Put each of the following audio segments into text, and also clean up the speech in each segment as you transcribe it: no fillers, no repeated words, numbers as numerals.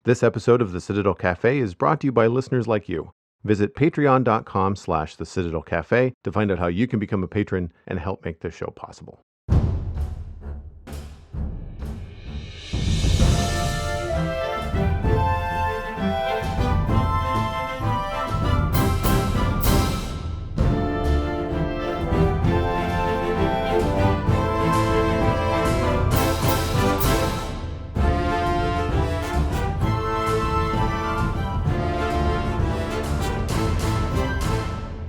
This episode of the Citadel Cafe is brought to you by listeners like you. Visit patreon.com/the Citadel Cafe to find out how you can become a patron and help make this show possible.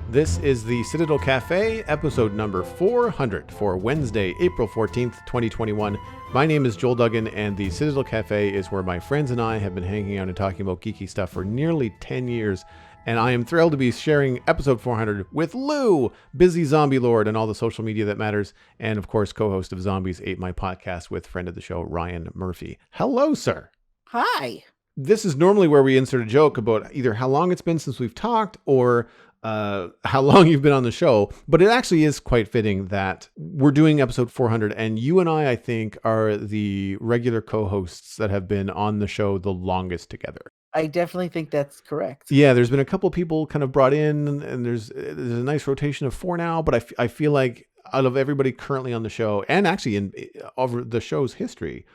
This is the Citadel Cafe, episode number 400 for Wednesday, April 14th, 2021. My name is Joel Duggan, and the Citadel Cafe is where my friends and I have been hanging out and talking about geeky stuff for nearly 10 years. And I am thrilled to be sharing episode 400 with Lou, busy zombie lord and all the social media that matters. And of course, co-host of Zombies Ate My Podcast with friend of the show, Ryan Murphy. Hello, sir. Hi. This is normally where we insert a joke about either how long it's been since we've talked or how long you've been on the show, but it actually is quite fitting that we're doing episode 400, and you and I think, are the regular co-hosts that have been on the show the longest together. I definitely think that's correct. Yeah, there's been a couple people kind of brought in, and there's a nice rotation of 4 now, but I feel like out of everybody currently on the show, and actually over the show's history,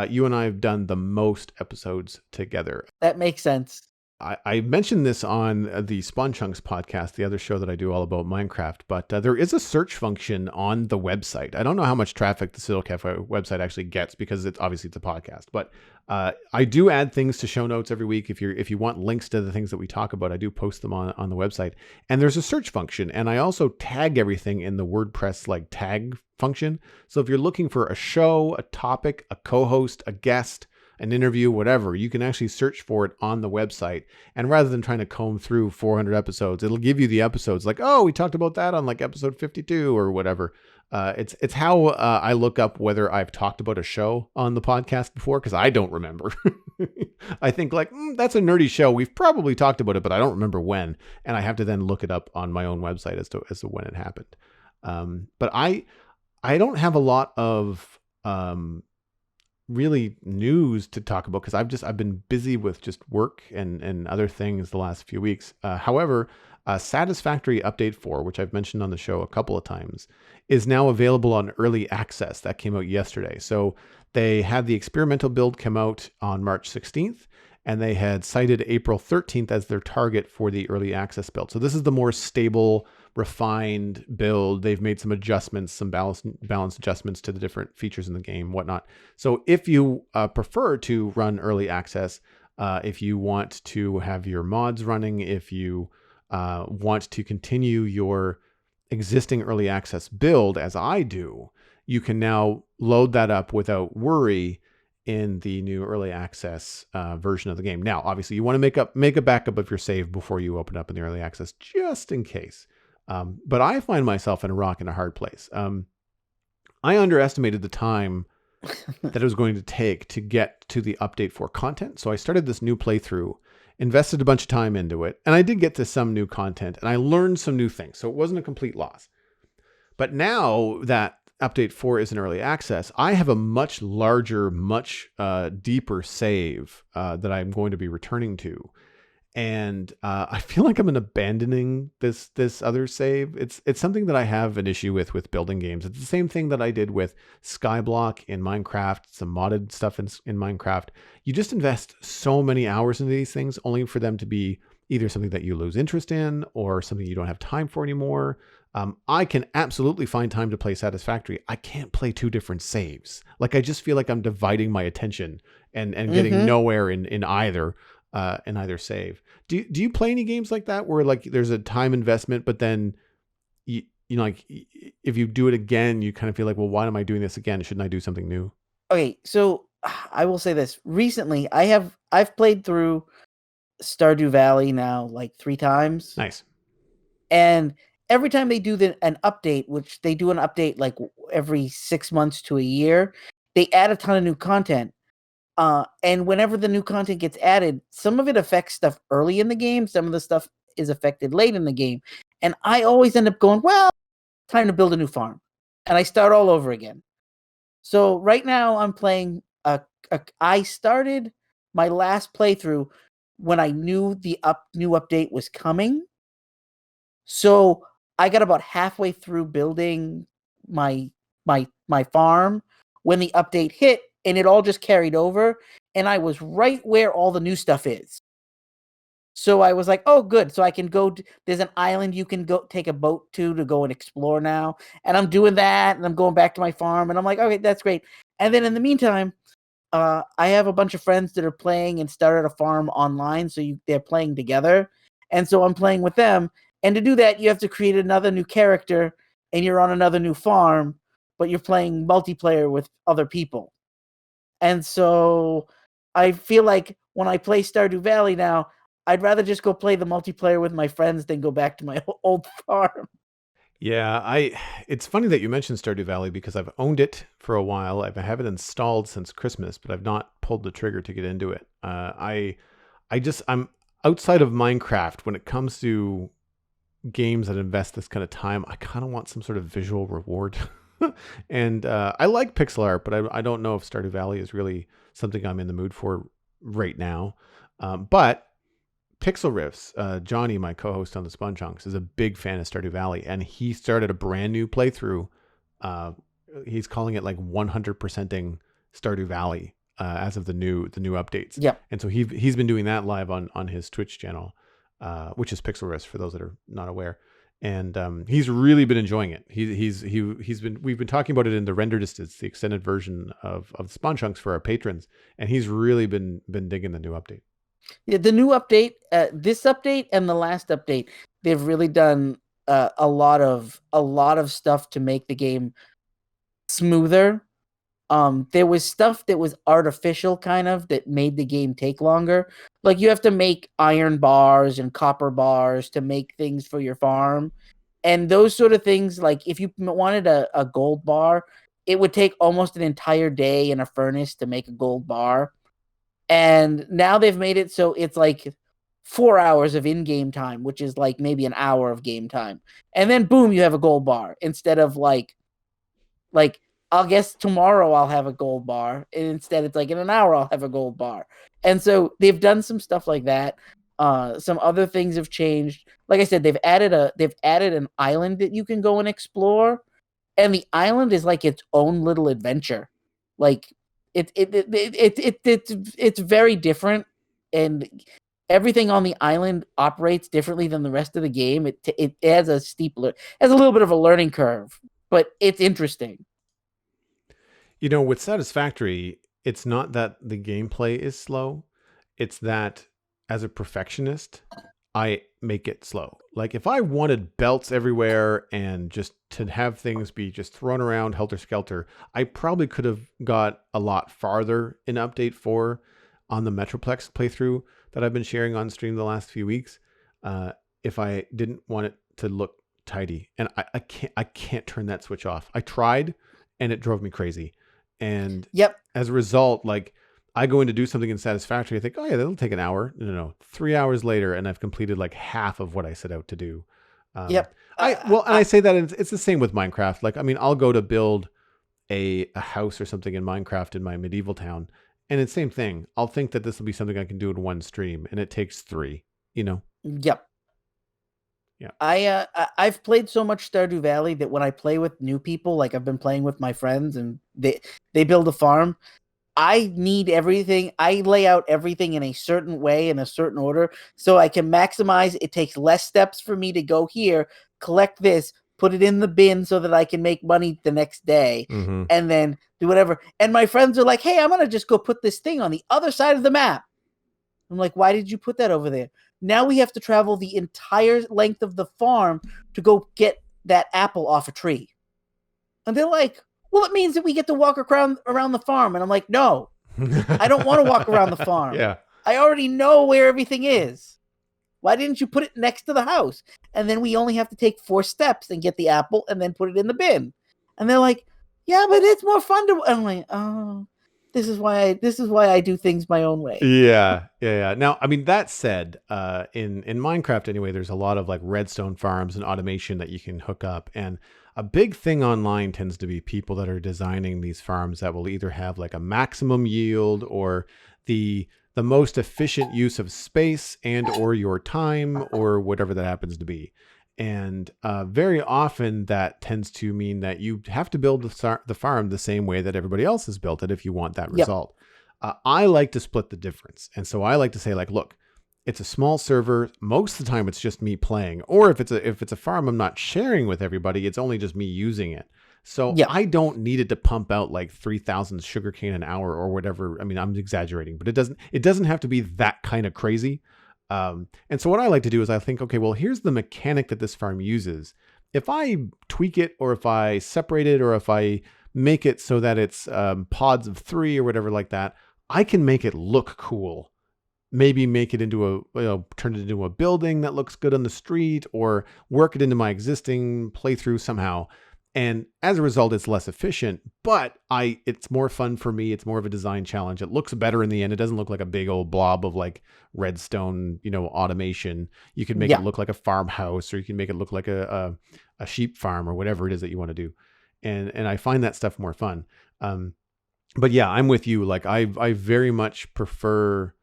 you and I have done the most episodes together. That makes sense. I mentioned this on the Spawn Chunks podcast, the other show that I do all about Minecraft, but there is a search function on the website. I don't know how much traffic the Citadel Cafe website actually gets because it's a podcast, but I do add things to show notes every week. If you want links to the things that we talk about, I do post them on the website, and there's a search function, and I also tag everything in the WordPress like tag function. So if you're looking for a show, a topic, a co-host, a guest, an interview, whatever, you can actually search for it on the website. And rather than trying to comb through 400 episodes, it'll give you the episodes like, oh, we talked about that on like episode 52 or whatever. It's how I look up whether I've talked about a show on the podcast before, because I don't remember. I think like, that's a nerdy show. We've probably talked about it, but I don't remember when. And I have to then look it up on my own website as to when it happened. But I don't have a lot of really news to talk about because I've been busy with just work and other things the last few weeks. However, Satisfactory Update 4, which I've mentioned on the show a couple of times, is now available on early access. That came out yesterday. So they had the experimental build come out on March 16th, and they had cited April 13th as their target for the early access build. So this is the more stable, refined build. They've made some adjustments, some balance adjustments to the different features in the game, whatnot. So if you prefer to run early access, if you want to have your mods running, if you want to continue your existing early access build, as I do, you can now load that up without worry in the new early access version of the game. Now, obviously, you want to make a backup of your save before you open up in the early access, just in case. But I find myself in a rock and a hard place. I underestimated the time that it was going to take to get to the update for content. So I started this new playthrough, invested a bunch of time into it, and I did get to some new content, and I learned some new things. So it wasn't a complete loss. But now that Update 4 is in early access, I have a much larger, much deeper save that I'm going to be returning to. And I feel like I'm abandoning this other save. It's something that I have an issue with building games. It's the same thing that I did with Skyblock in Minecraft, some modded stuff in Minecraft. You just invest so many hours into these things only for them to be either something that you lose interest in or something you don't have time for anymore. I can absolutely find time to play Satisfactory. I can't play 2 different saves. Like I just feel like I'm dividing my attention and getting nowhere in either. In either save. Do you play any games like that where like there's a time investment, but then you know, like if you do it again, you kind of feel like, well, why am I doing this again? Shouldn't I do something new? Okay, so I will say this. Recently, I've played through Stardew Valley now like 3 times. Nice. And every time they do an update, which they do an update like every 6 months to a year, they add a ton of new content. And whenever the new content gets added, some of it affects stuff early in the game. Some of the stuff is affected late in the game. And I always end up going, well, time to build a new farm. And I start all over again. So right now I'm playing, I started my last playthrough when I knew the new update was coming. So I got about halfway through building my farm when the update hit, and it all just carried over, and I was right where all the new stuff is. So I was like, oh, good. So I can go. There's an island you can go take a boat to go and explore now. And I'm doing that, and I'm going back to my farm, and I'm like, okay, that's great. And then in the meantime, I have a bunch of friends that are playing and started a farm online, so they're playing together, and so I'm playing with them. And to do that, you have to create another new character, and you're on another new farm, but you're playing multiplayer with other people. And so I feel like when I play Stardew Valley now, I'd rather just go play the multiplayer with my friends than go back to my old farm. Yeah, it's funny that you mentioned Stardew Valley because I've owned it for a while. I have it installed since Christmas, but I've not pulled the trigger to get into it. I'm outside of Minecraft when it comes to games that invest this kind of time. I kind of want some sort of visual reward. And I like pixel art, but I don't know if Stardew Valley is really something I'm in the mood for right now. But Pixel Riffs, Johnny, my co-host on the Sponge Chunks, is a big fan of Stardew Valley, and he started a brand new playthrough. He's calling it like 100%ing Stardew Valley as of the new updates. Yep. And so he's been doing that live on his Twitch channel, which is Pixel Riffs for those that are not aware. And he's really been enjoying it. We've been talking about it in the render distance, the extended version of Sponge Chunks for our patrons, and he's really been digging the new update. Yeah, the new update, this update and the last update, they've really done a lot of stuff to make the game smoother. There was stuff that was artificial kind of that made the game take longer. Like you have to make iron bars and copper bars to make things for your farm. And those sort of things, like if you wanted a gold bar, it would take almost an entire day in a furnace to make a gold bar. And now they've made it so it's like 4 hours of in-game time, which is like maybe an hour of game time. And then boom, you have a gold bar instead of like I'll guess tomorrow I'll have a gold bar. And instead it's like in an hour I'll have a gold bar. And so they've done some stuff like that. Some other things have changed. Like I said, they've added an island that you can go and explore, and the island is like its own little adventure. Like it's very different, and everything on the island operates differently than the rest of the game. It has a has a little bit of a learning curve, but it's interesting. You know, with Satisfactory, it's not that the gameplay is slow. It's that as a perfectionist, I make it slow. Like if I wanted belts everywhere and just to have things be just thrown around helter skelter, I probably could have got a lot farther in update 4 on the Metroplex playthrough that I've been sharing on stream the last few weeks. If I didn't want it to look tidy, and I can't turn that switch off. I tried and it drove me crazy. And Yep. as a result, like I go in to do something in Satisfactory, I think, oh yeah, that'll take an hour. No. 3 hours later, and I've completed like half of what I set out to do. Yep. And I say that it's the same with Minecraft. Like, I mean, I'll go to build a house or something in Minecraft in my medieval town, and it's the same thing. I'll think that this will be something I can do in one stream, and it takes 3, you know? Yep. Yeah. I've played so much Stardew Valley that when I play with new people, like I've been playing with my friends and they build a farm, I need everything. I lay out everything in a certain way, in a certain order, so I can maximize. It takes less steps for me to go here, collect this, put it in the bin so that I can make money the next day, Mm-hmm. and then do whatever. And my friends are like, hey, I'm going to just go put this thing on the other side of the map. I'm like, why did you put that over there? Now we have to travel the entire length of the farm to go get that apple off a tree. And they're like, well, it means that we get to walk around the farm. And I'm like, no, I don't want to walk around the farm. Yeah. I already know where everything is. Why didn't you put it next to the house? And then we only have to take 4 steps and get the apple and then put it in the bin. And they're like, yeah, but it's more fun to. I'm like, oh, this is why I do things my own way. Yeah. Now, I mean, that said, in Minecraft anyway, there's a lot of like redstone farms and automation that you can hook up. And a big thing online tends to be people that are designing these farms that will either have like a maximum yield or the the most efficient use of space and or your time or whatever that happens to be. And very often that tends to mean that you have to build the farm the same way that everybody else has built it if you want that Yep. result. I like to split the difference. And so I like to say, like, look, it's a small server. Most of the time it's just me playing. Or if it's a farm I'm not sharing with everybody, it's only just me using it. So Yep. I don't need it to pump out like 3,000 sugarcane an hour or whatever. I mean, I'm exaggerating, but it doesn't have to be that kind of crazy. And so what I like to do is I think, okay, well, here's the mechanic that this farm uses. If I tweak it, or if I separate it, or if I make it so that it's pods of 3 or whatever like that, I can make it look cool. Maybe make it into turn it into a building that looks good on the street, or work it into my existing playthrough somehow. And as a result, it's less efficient, but it's more fun for me. It's more of a design challenge. It looks better in the end. It doesn't look like a big old blob of like redstone, automation. You can make it look like a farmhouse, or you can make it look like a sheep farm, or whatever it is that you want to do. And I find that stuff more fun. But yeah, I'm with you. Like I very much prefer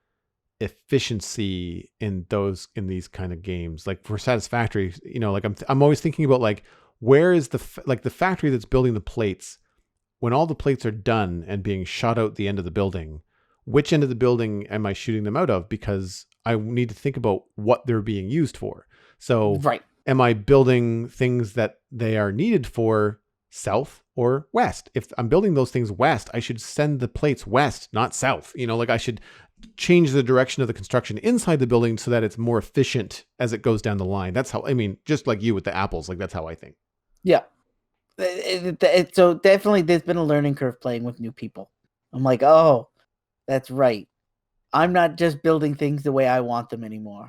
efficiency in these kind of games. Like for Satisfactory, like I'm always thinking about like, where is the factory that's building the plates? When all the plates are done and being shot out the end of the building, which end of the building am I shooting them out of? Because I need to think about what they're being used for. So Right. Am I building things that they are needed for south or west? If I'm building those things west, I should send the plates west, not south. Like I should change the direction of the construction inside the building so that it's more efficient as it goes down the line. That's how, just like you with the apples, like that's how I think. Yeah. So definitely there's been a learning curve playing with new people. I'm like, oh, that's right. I'm not just building things the way I want them anymore.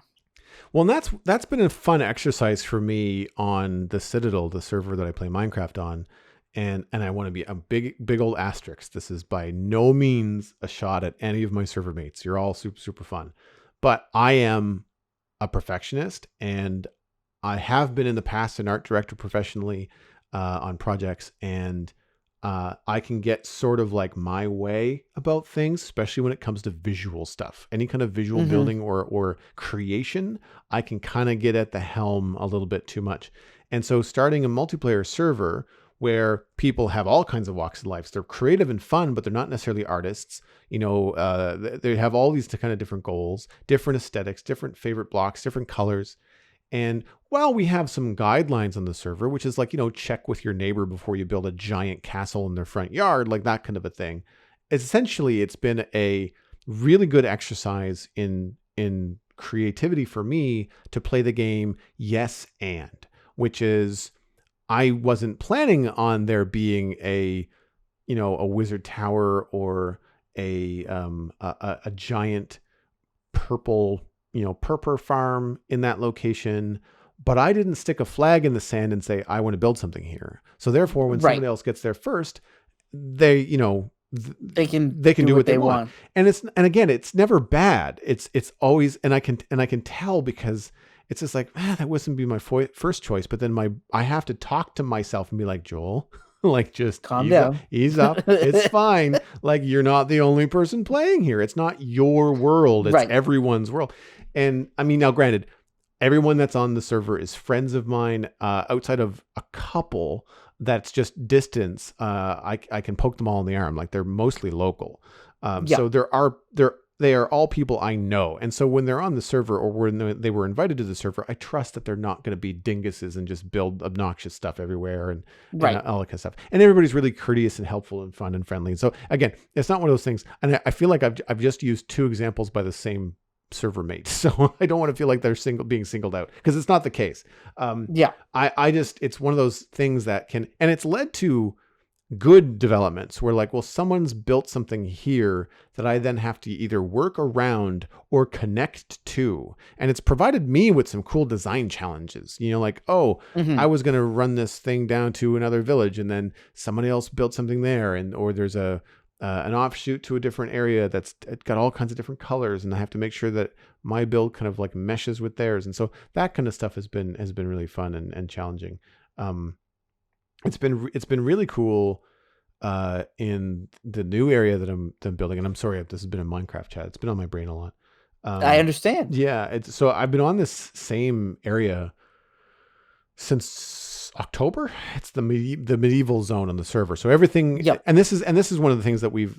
Well, and that's been a fun exercise for me on the Citadel, the server that I play Minecraft on. And I want to be a big old asterisk. This is by no means a shot at any of my server mates. You're all super, super fun. But I am a perfectionist, and I have been in the past an art director professionally on projects, and I can get sort of like my way about things, especially when it comes to visual stuff. Any kind of visual building or creation, I can kind of get at the helm a little bit too much. And so starting a multiplayer server where people have all kinds of walks of life, they're creative and fun, but they're not necessarily artists. They have all these kind of different goals, different aesthetics, different favorite blocks, different colors. And while we have some guidelines on the server, which is like, check with your neighbor before you build a giant castle in their front yard, like that kind of a thing. Essentially, it's been a really good exercise in creativity for me to play the game yes and, which is I wasn't planning on there being a wizard tower or a giant purple purple farm in that location, but I didn't stick a flag in the sand and say, I want to build something here. So therefore, when somebody else gets there first, they can do what they want. And again, it's never bad. It's always, and I can tell, because it's just like, that wouldn't be my first choice. But then I have to talk to myself and be like, Joel, like, just calm down, ease up. It's fine. Like, you're not the only person playing here. It's not your world. It's everyone's world. And now granted, everyone that's on the server is friends of mine, outside of a couple that's just distance. I can poke them all in the arm. Like, they're mostly local. So they are all people I know. And so when they're on the server, or when they were invited to the server, I trust that they're not going to be dinguses and just build obnoxious stuff everywhere and all that kind of stuff. And everybody's really courteous and helpful and fun and friendly. And so again, it's not one of those things. And I feel like I've just used 2 examples by the same server mate. So I don't want to feel like they're being singled out, because it's not the case. It's one of those things that and it's led to good developments where, like, well, someone's built something here that I then have to either work around or connect to. And it's provided me with some cool design challenges, like, I was going to run this thing down to another village, and then somebody else built something there. Or there's an offshoot to a different area that's got all kinds of different colors, and I have to make sure that my build kind of like meshes with theirs. And so that kind of stuff has been really fun and challenging. It's been really cool in the new area that I'm building. And I'm sorry if this has been a Minecraft chat. It's been on my brain a lot. I understand. Yeah. So I've been on this same area since October. It's the medieval zone on the server. So everything, Yep. and this is one of the things that we've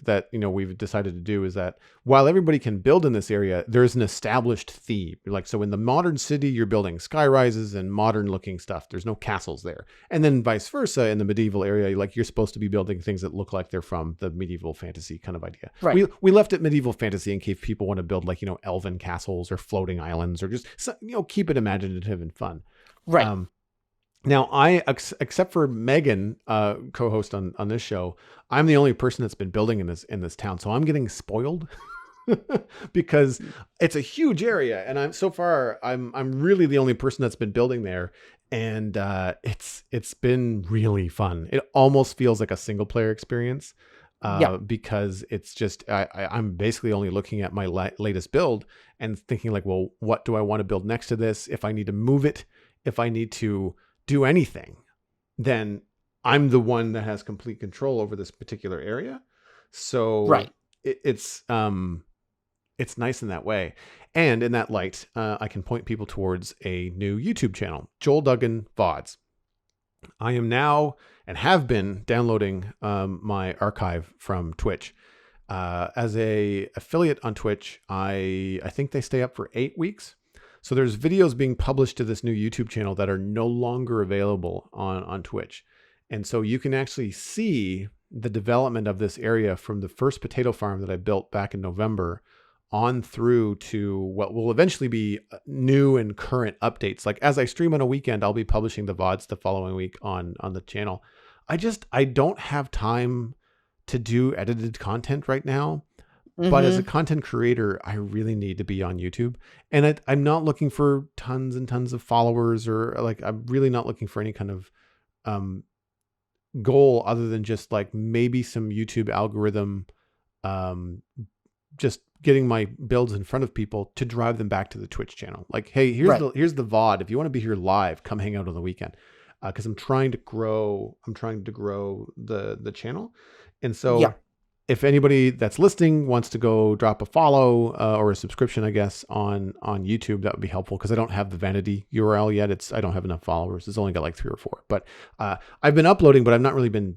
decided to do, is that while everybody can build in this area, there's an established theme. Like, so in the modern city, you're building sky rises and modern looking stuff. There's no castles there. And then vice versa in the medieval area, like, you're supposed to be building things that look like they're from the medieval fantasy kind of idea. Right. We left it medieval fantasy in case people want to build, like, elven castles or floating islands, or just, keep it imaginative and fun. Right. Now, except for Megan, co-host on this show, I'm the only person that's been building in this town. So I'm getting spoiled because it's a huge area, and I'm really the only person that's been building there, and it's been really fun. It almost feels like a single player experience, because it's just I'm basically only looking at my latest build and thinking, like, well, what do I want to build next to this? If I need to move it, if I need to do anything, then I'm the one that has complete control over this particular area. So right. It's nice in that way. And in that light, I can point people towards a new YouTube channel, Joel Duggan VODs. I am now, and have been, downloading my archive from Twitch. As a affiliate on Twitch, I think they stay up for 8 weeks. So there's videos being published to this new YouTube channel that are no longer available on Twitch. And so you can actually see the development of this area from the first potato farm that I built back in November on through to what will eventually be new and current updates. Like, as I stream on a weekend, I'll be publishing the VODs the following week on the channel. I don't have time to do edited content right now. But as a content creator, I really need to be on YouTube, and I'm not looking for tons and tons of followers, or, like, I'm really not looking for any kind of goal other than just, like, maybe some YouTube algorithm, just getting my builds in front of people to drive them back to the Twitch channel. Like, hey, here's the VOD. If you want to be here live, come hang out on the weekend, because I'm trying to grow the channel, and so. If anybody that's listening wants to go drop a follow or a subscription, I guess, on YouTube, that would be helpful, because I don't have the vanity URL yet. I don't have enough followers. It's only got like 3 or 4. But I've been uploading, but I've not really been,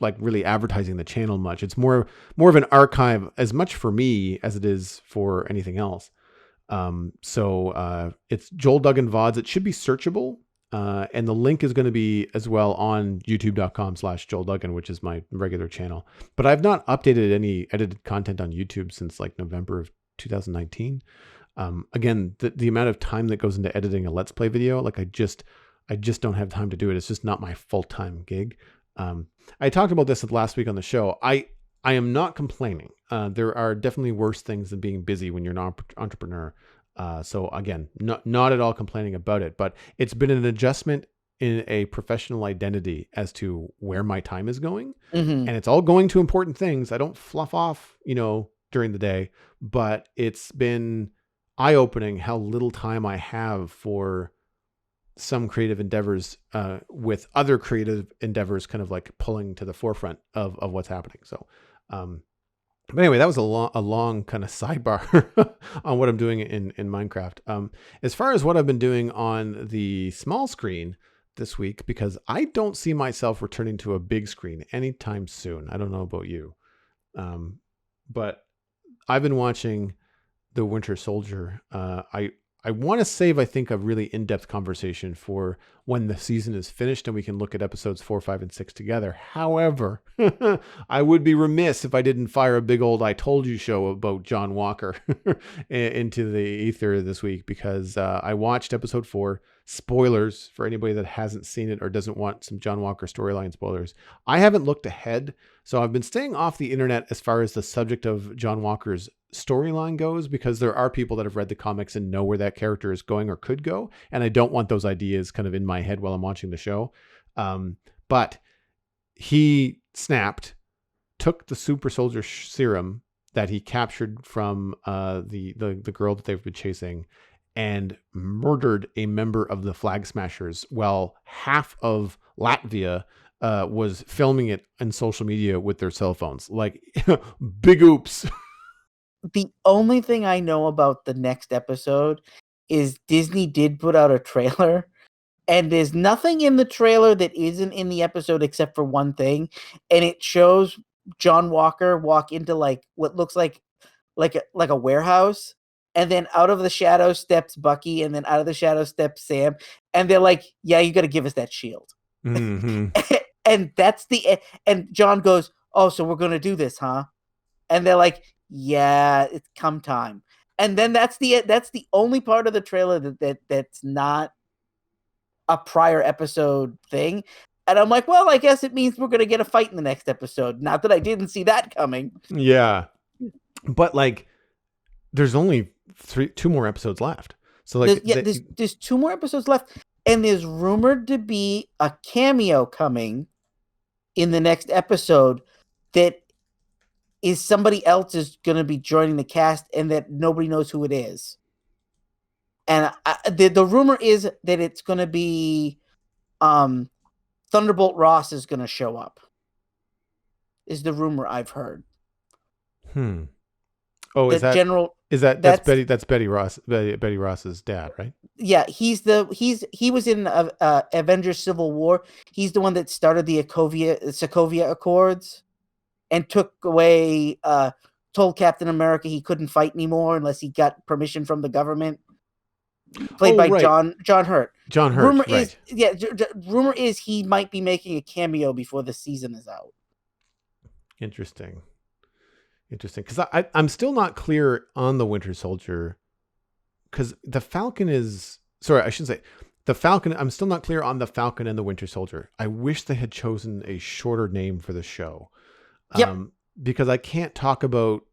like, really advertising the channel much. It's more of an archive, as much for me as it is for anything else. So it's Joel Duggan VODs. It should be searchable. And the link is going to be as well on youtube.com/Joel Duggan, which is my regular channel. But I've not updated any edited content on YouTube since, like, November of 2019. Again, the amount of time that goes into editing a Let's Play video, like, I just don't have time to do it. It's just not my full-time gig. I talked about this last week on the show. I am not complaining. There are definitely worse things than being busy when you're an entrepreneur. So again, not at all complaining about it, but it's been an adjustment in a professional identity as to where my time is going. And it's all going to important things. I don't fluff off, during the day, but it's been eye-opening how little time I have for some creative endeavors, with other creative endeavors kind of, like, pulling to the forefront of what's happening. So, but anyway, that was a long kind of sidebar on what I'm doing in Minecraft. As far as what I've been doing on the small screen this week, because I don't see myself returning to a big screen anytime soon. I don't know about you. But I've been watching The Winter Soldier. I want to save, I think, a really in-depth conversation for when the season is finished and we can look at episodes 4, 5, and 6 together. However, I would be remiss if I didn't fire a big old I told you show about John Walker into the ether this week, because I watched episode 4. Spoilers for anybody that hasn't seen it or doesn't want some John Walker storyline spoilers. I haven't looked ahead, so I've been staying off the internet as far as the subject of John Walker's storyline goes, because there are people that have read the comics and know where that character is going or could go, and I don't want those ideas kind of in my head while I'm watching the show. But he snapped, took the super soldier serum that he captured from the girl that they've been chasing, and murdered a member of the Flag Smashers, while half of Latvia was filming it in social media with their cell phones. Like, big oops. The only thing I know about the next episode is Disney did put out a trailer, and there's nothing in the trailer that isn't in the episode except for one thing, and it shows John Walker walk into like what looks like a warehouse, and then out of the shadow steps Bucky, and then out of the shadow steps Sam, and they're like, "Yeah, you got to give us that shield." Mm-hmm. And and John goes, "Oh, so we're gonna do this, huh?" And they're like, "Yeah, it's come time." And then that's the only part of the trailer that's not a prior episode thing. And I'm like, well, I guess it means we're gonna get a fight in the next episode. Not that I didn't see that coming. Yeah, but like, there's only two more episodes left. So like, There's 2 more episodes left, and there's rumored to be a cameo coming in the next episode that is somebody else is going to be joining the cast, and that nobody knows who it is. And the rumor is that it's going to be Thunderbolt Ross is going to show up. Is the rumor I've heard. Oh, that's that's Betty Ross's dad, right? Yeah, he was in Avengers Civil War. He's the one that started the Sokovia Accords and took away told Captain America he couldn't fight anymore unless he got permission from the government. Played by right. John Hurt. John Hurt, right. Rumor is he might be making a cameo before the season is out. Interesting. Because I'm still not clear on the Winter Soldier, because the Falcon is... Sorry, I shouldn't say... The Falcon, I'm still not clear on the Falcon and the Winter Soldier. I wish they had chosen a shorter name for the show. Yep. Because I can't talk about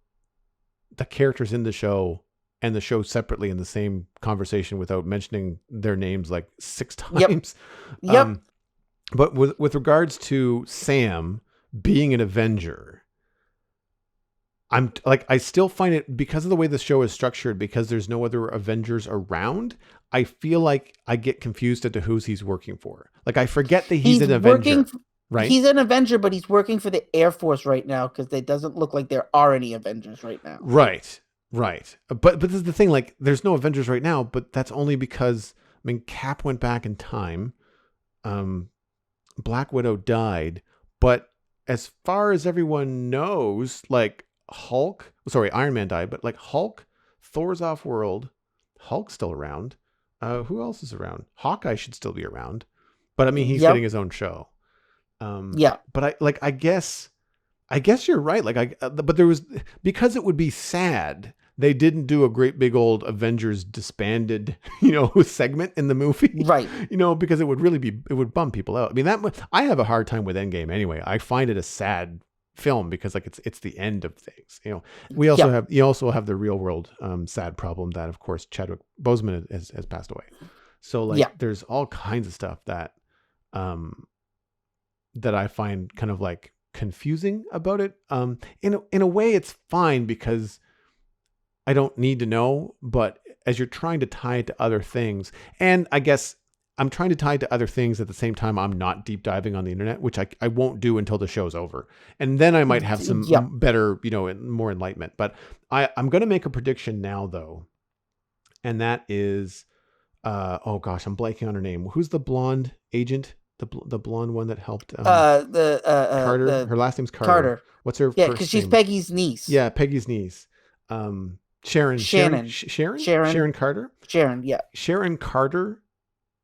the characters in the show and the show separately in the same conversation without mentioning their names like 6 times. Yep. But with regards to Sam being an Avenger, I'm like, I still find it, because of the way the show is structured, because there's no other Avengers around, I feel like I get confused as to who he's working for. Like, I forget that he's an Avenger. Right? He's an Avenger, but he's working for the Air Force right now because it doesn't look like there are any Avengers right now. Right. But this is the thing, like, there's no Avengers right now, but that's only because, I mean, Cap went back in time. Black Widow died. But as far as everyone knows, like, Iron Man died, but like Hulk, Thor's off-world, Hulk's still around. Who else is around? Hawkeye should still be around. But I mean, he's getting his own show. But I guess you're right. But there was, because it would be sad, they didn't do a great big old Avengers disbanded, segment in the movie, right? Because it would bum people out. I mean, I have a hard time with Endgame anyway. I find it a sad film because like it's the end of things. We also have the real world sad problem that, of course, Chadwick Boseman has passed away. So there's all kinds of stuff that I find kind of like confusing about it. In a way, it's fine because I don't need to know, but as you're trying to tie it to other things, and I guess I'm trying to tie it to other things at the same time, I'm not deep diving on the internet, which I won't do until the show's over. And then I might have some better, more enlightenment. But I'm going to make a prediction now, though. And that is, oh gosh, I'm blanking on her name. Who's the blonde agent? The blonde one that helped Carter. Her last name's Carter. What's her first name? Because she's Peggy's niece. Yeah, Peggy's niece. Sharon Carter. Sharon Carter.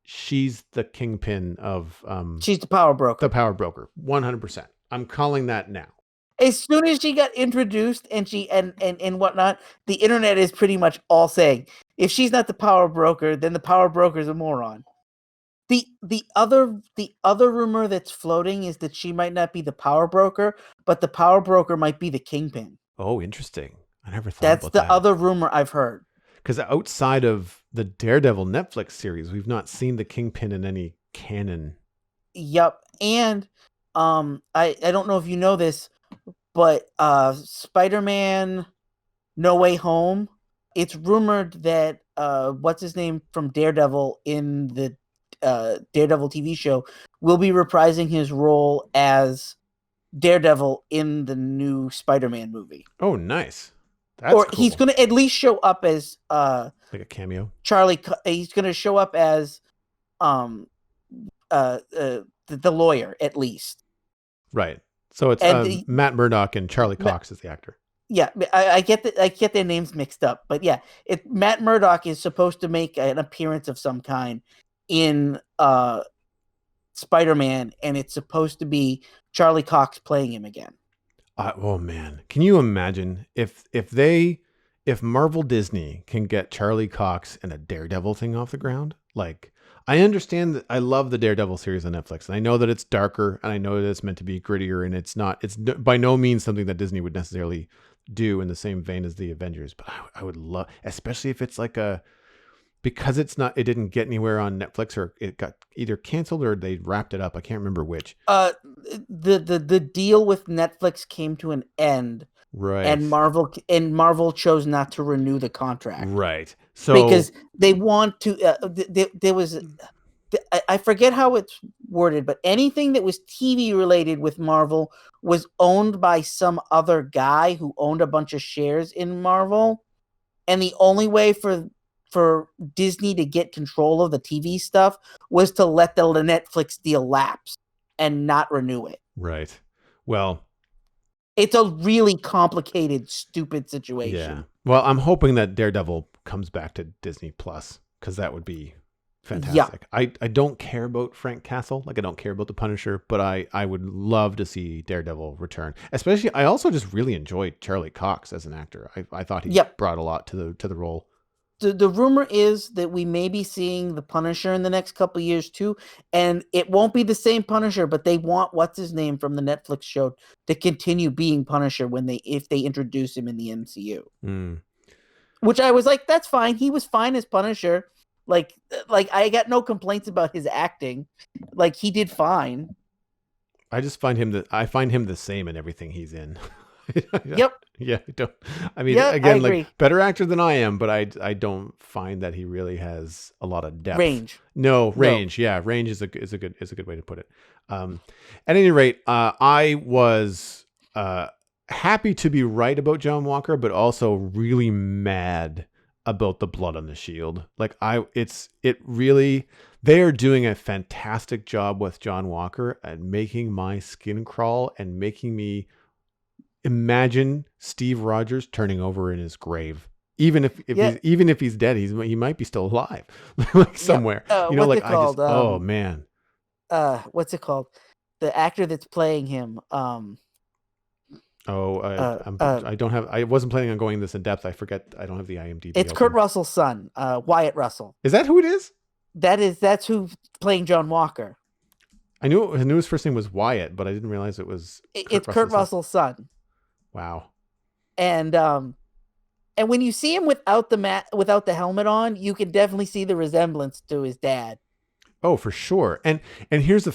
She's the kingpin of. She's the power broker. The power broker, 100%. I'm calling that now. As soon as she got introduced and she and whatnot, the internet is pretty much all saying, if she's not the power broker, then the power broker's a moron. The other rumor that's floating is that she might not be the power broker, but the power broker might be the kingpin. Oh, interesting. I never thought that's about that. That's the other rumor I've heard. Because outside of the Daredevil Netflix series, we've not seen the Kingpin in any canon. Yep. And I don't know if you know this, but Spider-Man No Way Home, it's rumored that what's his name from Daredevil in the Daredevil TV show, will be reprising his role as Daredevil in the new Spider-Man movie. Oh, nice. That's Or cool. he's going to at least show up as like a cameo. Charlie. He's going to show up as the lawyer at least. Right. So it's Matt Murdock and Charlie Cox is the actor. Yeah, I get their names mixed up, but yeah, Matt Murdock is supposed to make an appearance of some kind in Spider-Man, and it's supposed to be Charlie Cox playing him again. Oh man, can you imagine if Marvel Disney can get Charlie Cox and a Daredevil thing off the ground? Like, I understand that I love the Daredevil series on Netflix, and I know that it's darker, and I know that it's meant to be grittier, and it's by no means something that Disney would necessarily do in the same vein as the Avengers. But I would love, especially if it's like because it didn't get anywhere on Netflix, or it got either canceled or they wrapped it up. I can't remember which. The deal with Netflix came to an end. Right. And Marvel chose not to renew the contract. Right. So because they want to there was I forget how it's worded, but anything that was TV related with Marvel was owned by some other guy who owned a bunch of shares in Marvel. And the only way for Disney to get control of the TV stuff was to let the Netflix deal lapse and not renew it. Right. Well, it's a really complicated, stupid situation. Yeah. Well, I'm hoping that Daredevil comes back to Disney Plus, because that would be fantastic. Yeah. I don't care about Frank Castle. Like, I don't care about the Punisher, but I would love to see Daredevil return. Especially, I also just really enjoyed Charlie Cox as an actor. I thought he brought a lot to the role. The rumor is that we may be seeing the Punisher in the next couple of years too, and it won't be the same Punisher, but they want what's his name from the Netflix show to continue being Punisher if they introduce him in the MCU. Which I was like, that's fine. He was fine as Punisher. Like I got no complaints about his acting. Like, he did fine. I just find him the same in everything he's in. Yep. Yeah, again, better actor than I am, but I don't find that he really has a lot of depth. Range. Range. Yeah, range is a good way to put it. At any rate, I was happy to be right about John Walker, but also really mad about the blood on the shield. Like, they are doing a fantastic job with John Walker at making my skin crawl and making me imagine Steve Rogers turning over in his grave, even if he's dead, he might be still alive, like somewhere. Oh man, what's it called? The actor that's playing him. I wasn't planning on going this in depth. I forget. I don't have the IMDb. It's open. Kurt Russell's son, Wyatt Russell. Is that who it is? That's who's playing John Walker. I knew his first name was Wyatt, but I didn't realize it was. It's Kurt Russell's son. Wow. And when you see him without the helmet on, you can definitely see the resemblance to his dad. Oh, for sure. And here's a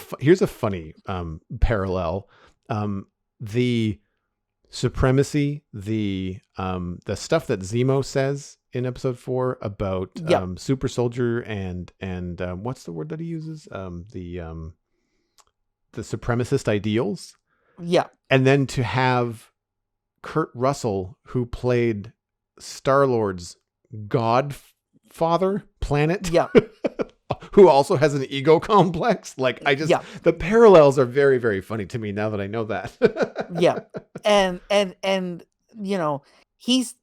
funny parallel. The supremacy, the stuff that Zemo says in episode 4 about super soldier and what's the word that he uses? The supremacist ideals. Yeah. And then to have Kurt Russell, who played Star-Lord's godfather planet, who also has an ego complex. Like, the parallels are very, very funny to me now that I know that. Yeah. And he's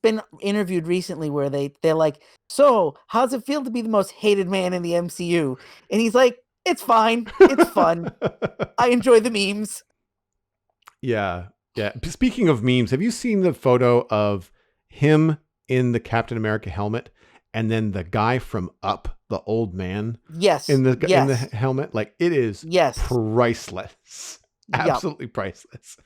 been interviewed recently where they're like, so how's it feel to be the most hated man in the MCU? And he's like, it's fine. It's fun. I enjoy the memes. Yeah. Yeah. Speaking of memes, have you seen the photo of him in the Captain America helmet and then the guy from Up, the old man? Yes. In the helmet? Like, it is priceless. Absolutely priceless.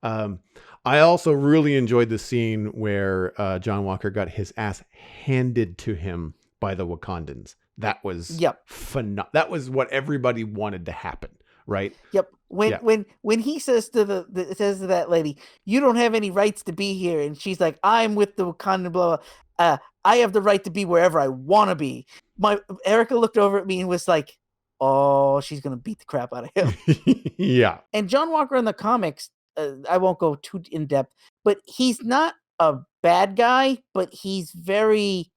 I also really enjoyed the scene where John Walker got his ass handed to him by the Wakandans. That was that was what everybody wanted to happen. Right. Yep. When he says to that lady, "You don't have any rights to be here," and she's like, "I'm with the Wakanda blah. I have the right to be wherever I want to be. Erica looked over at me and was like, oh, she's going to beat the crap out of him. Yeah. And John Walker in the comics, I won't go too in depth, but he's not a bad guy, but he's very,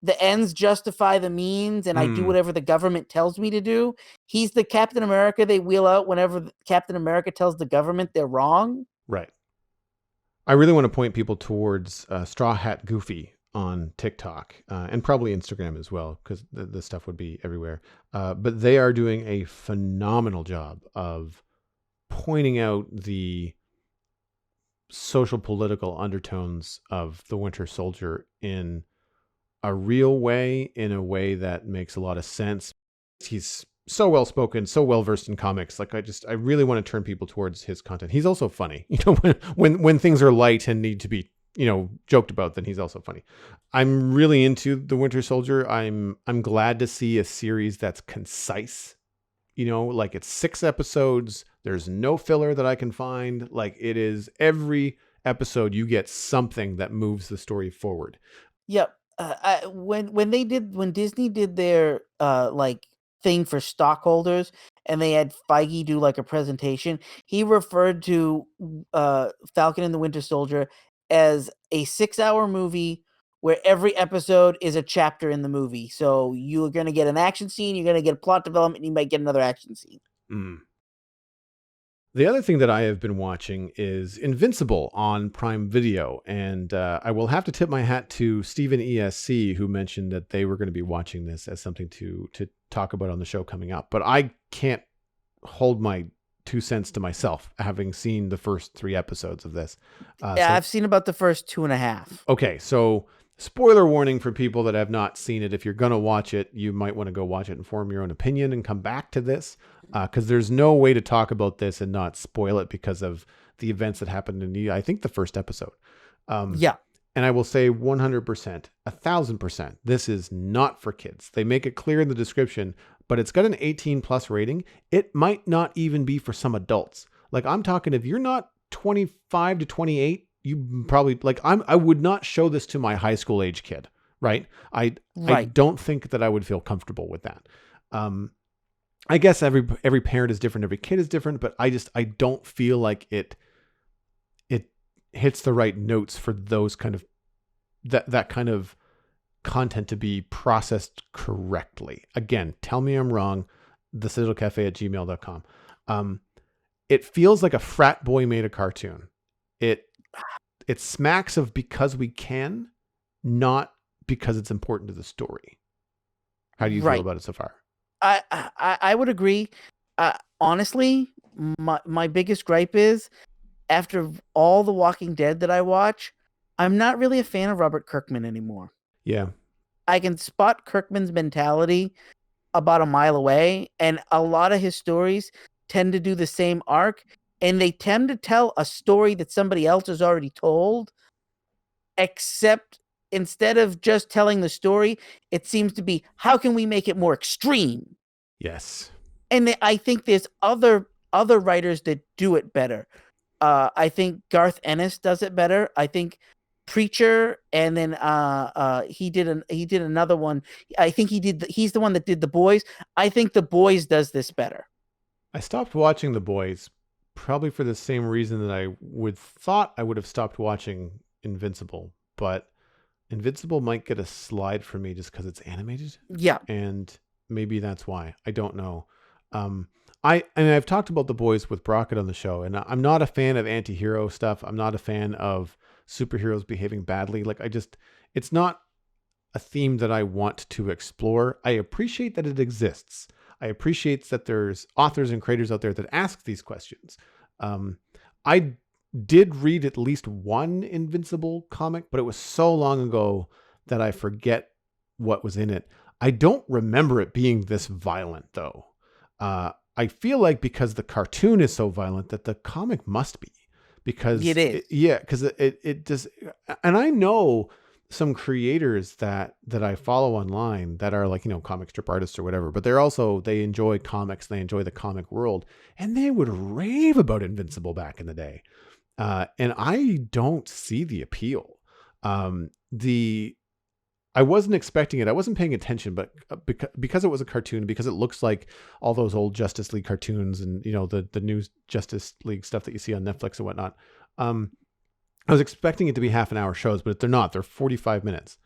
the ends justify the means, and I do whatever the government tells me to do. He's the Captain America they wheel out whenever Captain America tells the government they're wrong. Right. I really want to point people towards Straw Hat Goofy on TikTok and probably Instagram as well, because the stuff would be everywhere. But they are doing a phenomenal job of pointing out the social political undertones of the Winter Soldier in a real way, in a way that makes a lot of sense. He's so well spoken, so well versed in comics. Like I really want to turn people towards his content. He's also funny. You know, when things are light and need to be, you know, joked about, then he's also funny. I'm really into the Winter Soldier. I'm glad to see a series that's concise. You know, like it's 6 episodes. There's no filler that I can find. Like it is every episode you get something that moves the story forward. Yep. When Disney did their like thing for stockholders and they had Feige do like a presentation, he referred to Falcon and the Winter Soldier as a 6-hour movie where every episode is a chapter in the movie. So you're going to get an action scene, you're going to get plot development, and you might get another action scene. The other thing that I have been watching is Invincible on Prime Video, and I will have to tip my hat to Stephen ESC, who mentioned that they were going to be watching this as something to talk about on the show coming up. But I can't hold my 2 cents to myself, having seen the first 3 episodes of this. I've seen about the first 2.5. Okay, so spoiler warning for people that have not seen it. If you're going to watch it, you might want to go watch it and form your own opinion and come back to this, because there's no way to talk about this and not spoil it because of the events that happened in I think the first episode. Yeah. And I will say 100%, 1,000%, this is not for kids. They make it clear in the description, but it's got an 18+ rating. It might not even be for some adults. Like I'm talking, if you're not 25 to 28, you probably I would not show this to my high school age kid, right? I don't think that I would feel comfortable with that. I guess every parent is different, every kid is different, but I don't feel like it hits the right notes for those kind of that kind of content to be processed correctly. Again, tell me I'm wrong. thecitadelcafe@gmail.com. It feels like a frat boy made a cartoon. It smacks of because we can, not because it's important to the story. How do you feel about it so far? I would agree. Honestly, my biggest gripe is, after all the Walking Dead that I watch, I'm not really a fan of Robert Kirkman anymore. Yeah. I can spot Kirkman's mentality about a mile away, and a lot of his stories tend to do the same arc, and they tend to tell a story that somebody else has already told, except instead of just telling the story, it seems to be, how can we make it more extreme? Yes. And I think there's other writers that do it better. I think Garth Ennis does it better. I think Preacher, and then he did another one. I think he's the one that did The Boys. I think The Boys does this better. I stopped watching The Boys probably for the same reason that I thought I would have stopped watching Invincible, but Invincible might get a slide for me just because it's animated. Yeah. And maybe that's why. I don't know. I've talked about The Boys with Brockett on the show, and I'm not a fan of anti-hero stuff. I'm not a fan of superheroes behaving badly. It's not a theme that I want to explore. I appreciate that it exists. I appreciate that there's authors and creators out there that ask these questions. I did read at least one Invincible comic, but it was so long ago that I forget what was in it. I don't remember it being this violent, though. I feel like because the cartoon is so violent that the comic must be, because it is. Because it just, and I know some creators that I follow online that are comic strip artists or whatever, but they enjoy comics, they enjoy the comic world, and they would rave about Invincible back in the day. And I don't see the appeal. The I wasn't expecting it. I wasn't paying attention, but because it was a cartoon, because it looks like all those old Justice League cartoons and the new Justice League stuff that you see on Netflix and whatnot. I was expecting it to be half an hour shows, but they're not. They're 45 minutes,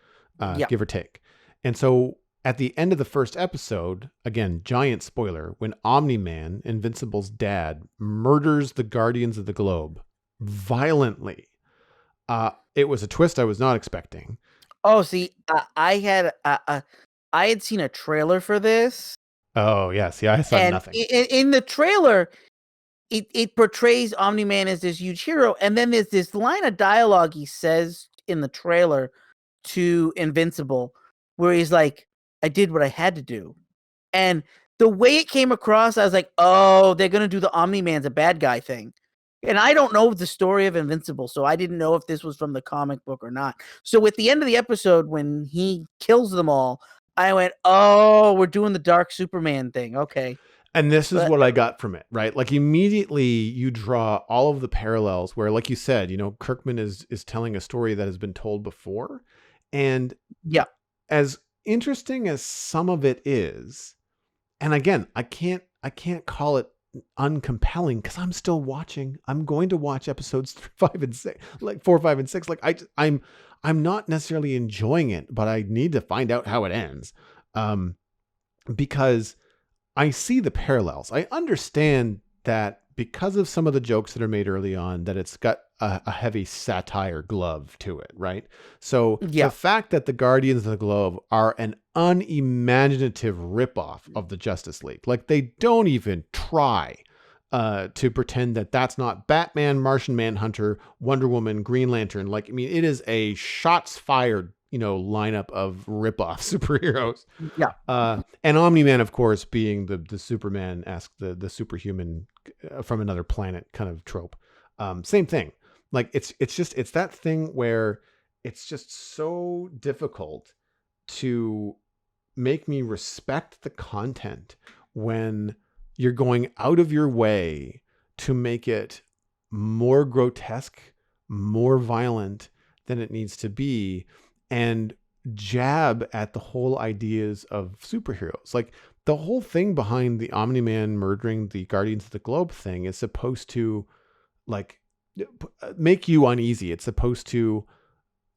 give or take. And so at the end of the first episode, again, giant spoiler, when Omni-Man, Invincible's dad, murders the Guardians of the Globe violently, it was a twist I was not expecting. Oh, see, I had seen a trailer for this. Oh, yeah. See, I saw nothing. In the trailer, it portrays Omni-Man as this huge hero, and then there's this line of dialogue he says in the trailer to Invincible where he's like, I did what I had to do. And the way it came across, I was like, oh, they're going to do the Omni-Man's a bad guy thing. And I don't know the story of Invincible, so I didn't know if this was from the comic book or not. So at the end of the episode, when he kills them all, I went, oh, we're doing the Dark Superman thing. Okay. And this is what I got from it, right? Like immediately you draw all of the parallels where, like you said, Kirkman is telling a story that has been told before. And yeah, as interesting as some of it is, and again, I can't call it uncompelling because I'm still watching. I'm going to watch episodes 4, 5, and 6. Like I'm not necessarily enjoying it, but I need to find out how it ends. Because I see the parallels. I understand that because of some of the jokes that are made early on, that it's got a heavy satire glove to it, right? So the fact that the Guardians of the Globe are an unimaginative ripoff of the Justice League, like they don't even try to pretend that that's not Batman, Martian Manhunter, Wonder Woman, Green Lantern. Like, I mean, it is a shots fired lineup of rip-off superheroes. Yeah. And Omni-Man, of course, being the Superman-esque, the superhuman from another planet kind of trope. Same thing. Like it's that thing where it's just so difficult to make me respect the content when you're going out of your way to make it more grotesque, more violent than it needs to be, and jab at the whole ideas of superheroes. Like the whole thing behind the Omni-Man murdering the Guardians of the Globe thing is supposed to like make you uneasy. It's supposed to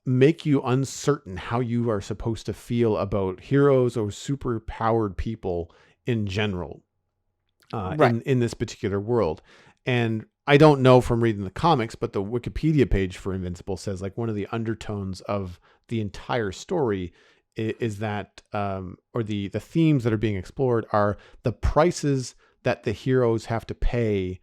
make you uncertain how you are supposed to feel about heroes or super powered people in general, in this particular world. And I don't know from reading the comics, but the Wikipedia page for Invincible says like one of the undertones of the entire story is that, or the themes that are being explored are the prices that the heroes have to pay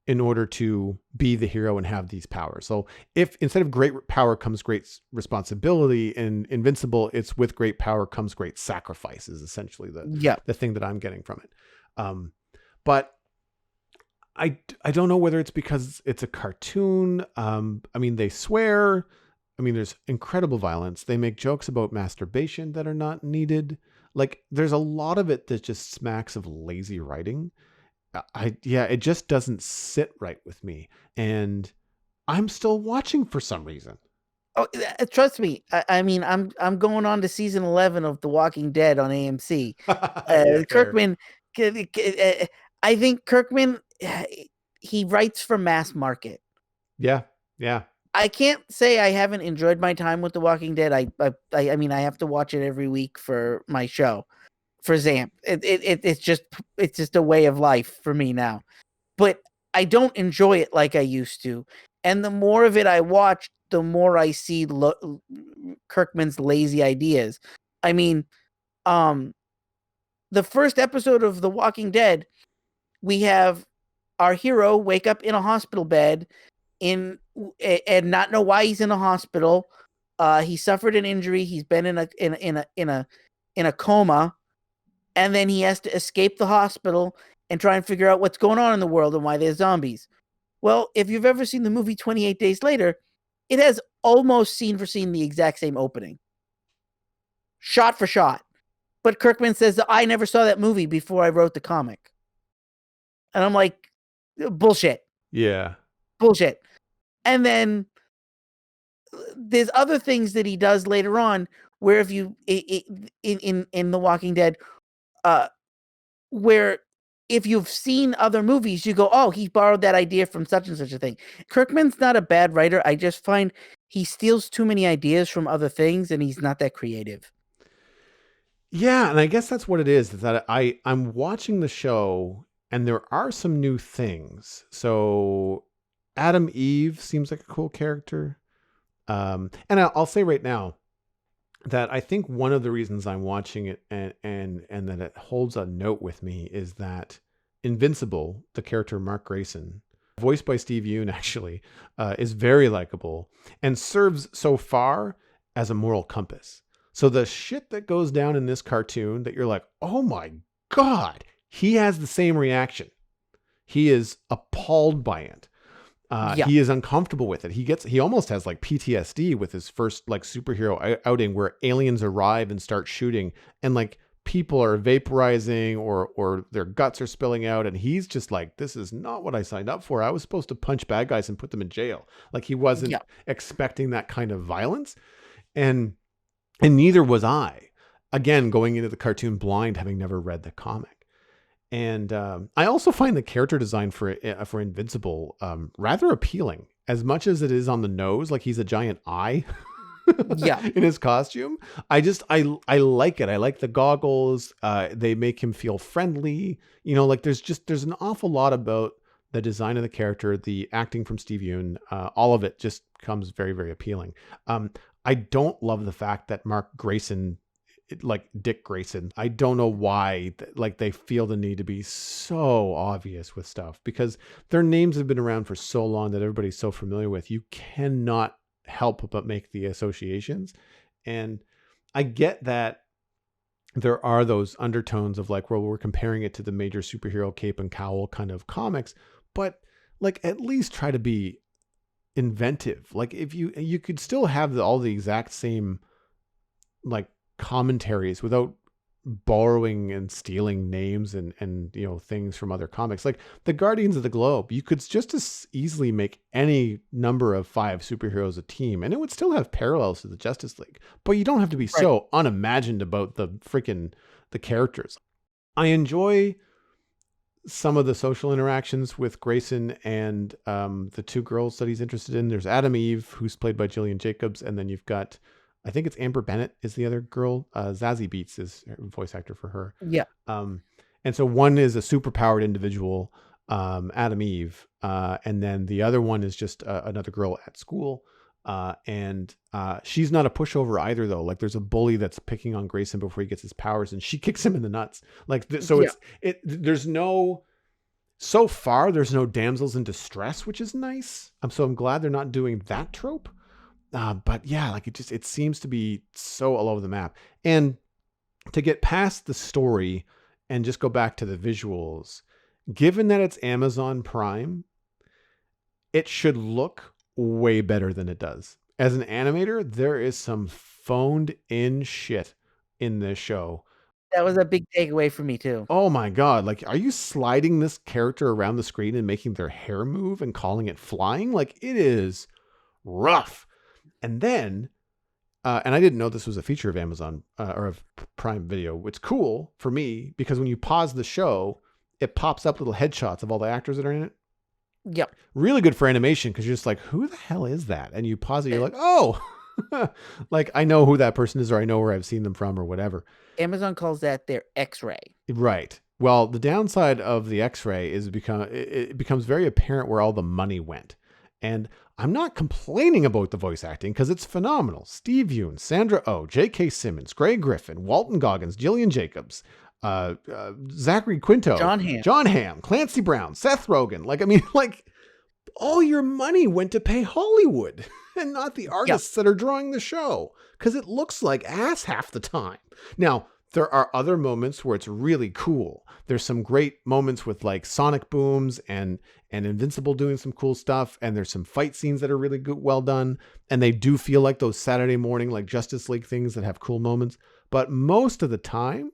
in order to be the hero and have these powers. So if instead of great power comes great responsibility, in Invincible, it's with great power comes great sacrifice is essentially the thing that I'm getting from it. But I don't know whether it's because it's a cartoon. I mean, they swear. I mean, there's incredible violence. They make jokes about masturbation that are not needed. Like there's a lot of it that just smacks of lazy writing. It just doesn't sit right with me. And I'm still watching for some reason. Oh, trust me. I mean, I'm going on to season 11 of The Walking Dead on AMC. Kirkman, I think Kirkman, he writes for mass market. Yeah. I can't say I haven't enjoyed my time with The Walking Dead. I mean, I have to watch it every week for my show, for Zamp. It's just a way of life for me now. But I don't enjoy it like I used to. And the more of it I watch, the more I see Kirkman's lazy ideas. I mean, the first episode of The Walking Dead, we have our hero wake up in a hospital bed and not know why he's in a hospital. He suffered an injury. He's been in a coma, and then he has to escape the hospital and try and figure out what's going on in the world and why there's zombies. Well, if you've ever seen the movie 28 Days Later, it has almost scene for scene the exact same opening, shot for shot. But Kirkman says that I never saw that movie before I wrote the comic. And I'm like, bullshit. Yeah. Bullshit. And then there's other things that he does later on where if you in The Walking Dead, uh, where if you've seen other movies, you go, "Oh, he borrowed that idea from such and such a thing." Kirkman's not a bad writer. I just find he steals too many ideas from other things, and he's not that creative. Yeah, and I guess that's what it is that I'm watching the show and there are some new things. So Adam Eve seems like a cool character. And I'll say right now that I think one of the reasons I'm watching it and that it holds a note with me is that Invincible, the character Mark Grayson, voiced by Steve Yeun actually, is very likable and serves so far as a moral compass. So the shit that goes down in this cartoon that you're like, oh my God, he has the same reaction. He is appalled by it. Yeah. He is uncomfortable with it. He almost has like PTSD with his first like superhero outing where aliens arrive and start shooting and like people are vaporizing or their guts are spilling out. And he's just like, this is not what I signed up for. I was supposed to punch bad guys and put them in jail. Like he wasn't Yeah. expecting that kind of violence. And neither was I. Again, going into the cartoon blind, having never read the comic. And I also find the character design for Invincible rather appealing, as much as it is on the nose, like he's a giant eye Yeah. in his costume. I like it. I like the goggles. They make him feel friendly. You know, like there's an awful lot about the design of the character, the acting from Steve Yeun, all of it just comes very, very appealing. I don't love the fact that Mark Grayson, like Dick Grayson, I don't know why like they feel the need to be so obvious with stuff because their names have been around for so long that everybody's so familiar with. You cannot help but make the associations. And I get that there are those undertones of like, well, we're comparing it to the major superhero cape and cowl kind of comics, but like at least try to be inventive. Like if you could still have all the exact same like commentaries without borrowing and stealing names and you know things from other comics. Like the Guardians of the Globe, you could just as easily make any number of 5 superheroes a team and it would still have parallels to the Justice League, but you don't have to be Right. so unimagined about the characters. I enjoy some of the social interactions with Grayson and the 2 girls that he's interested in. There's Adam Eve, who's played by Gillian Jacobs, and then you've got, I think it's Amber Bennett is the other girl. Zazie Beetz is voice actor for her. Yeah. And so one is a superpowered individual, Adam Eve, and then the other one is just another girl at school. And she's not a pushover either, though. Like there's a bully that's picking on Grayson before he gets his powers, and she kicks him in the nuts. Like so, Yeah. there's no. So far, there's no damsels in distress, which is nice. I'm glad they're not doing that trope. But yeah, like it seems to be so all over the map. And to get past the story and just go back to the visuals, given that it's Amazon Prime, it should look way better than it does. As an animator, there is some phoned in shit in this show. That was a big takeaway for me too. Oh my God. Like, are you sliding this character around the screen and making their hair move and calling it flying? Like, it is rough. And then, and I didn't know this was a feature of Amazon or of Prime Video. It's cool for me because when you pause the show, it pops up little headshots of all the actors that are in it. Yep. Really good for animation because you're just like, who the hell is that? And you pause it, you're like, oh, like I know who that person is or I know where I've seen them from or whatever. Amazon calls that their X-ray. Right. Well, the downside of the X-ray is it becomes very apparent where all the money went. And I'm not complaining about the voice acting because it's phenomenal. Steve Yeun, Sandra Oh, J.K. Simmons, Greg Griffin, Walton Goggins, Gillian Jacobs, Zachary Quinto, John Hamm, Clancy Brown, Seth Rogen. Like, I mean, like all your money went to pay Hollywood and not the artists that are drawing the show because it looks like ass half the time. Now, there are other moments where it's really cool. There's some great moments with like sonic booms and Invincible doing some cool stuff. And there's some fight scenes that are really good, well done. And they do feel like those Saturday morning, like Justice League things that have cool moments. But most of the time,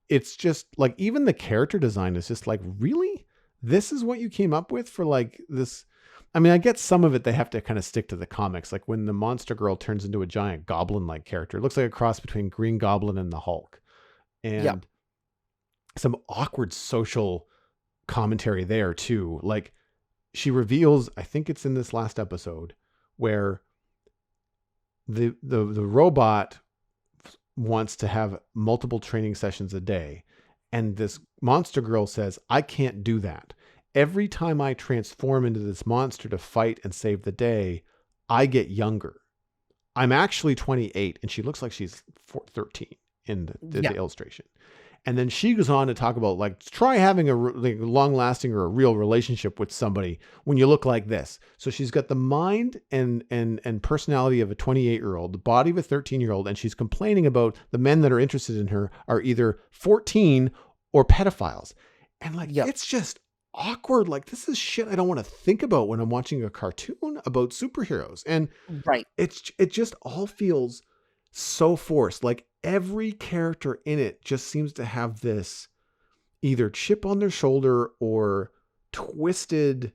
it's just like, even the character design is just like, really? This is what you came up with for like this? I mean, I get some of it. They have to kind of stick to the comics. Like when the monster girl turns into a giant goblin-like character, it looks like a cross between Green Goblin and the Hulk, Yeah. and some awkward social commentary there too. Like she reveals, I think it's in this last episode, where the robot wants to have multiple training sessions a day, and this monster girl says, I can't do that. Every time I transform into this monster to fight and save the day, I get younger. I'm actually 28, and she looks like she's 13 in the Yeah. illustration. And then she goes on to talk about, like, try having a long lasting or a real relationship with somebody when you look like this. So she's got the mind and personality of a 28-year-old, the body of a 13-year-old, and she's complaining about the men that are interested in her are either 14 or pedophiles. And like, Yep. it's just awkward. Like, this is shit I don't want to think about when I'm watching a cartoon about superheroes. And Right. it just all feels so forced. Like every character in it just seems to have this either chip on their shoulder or twisted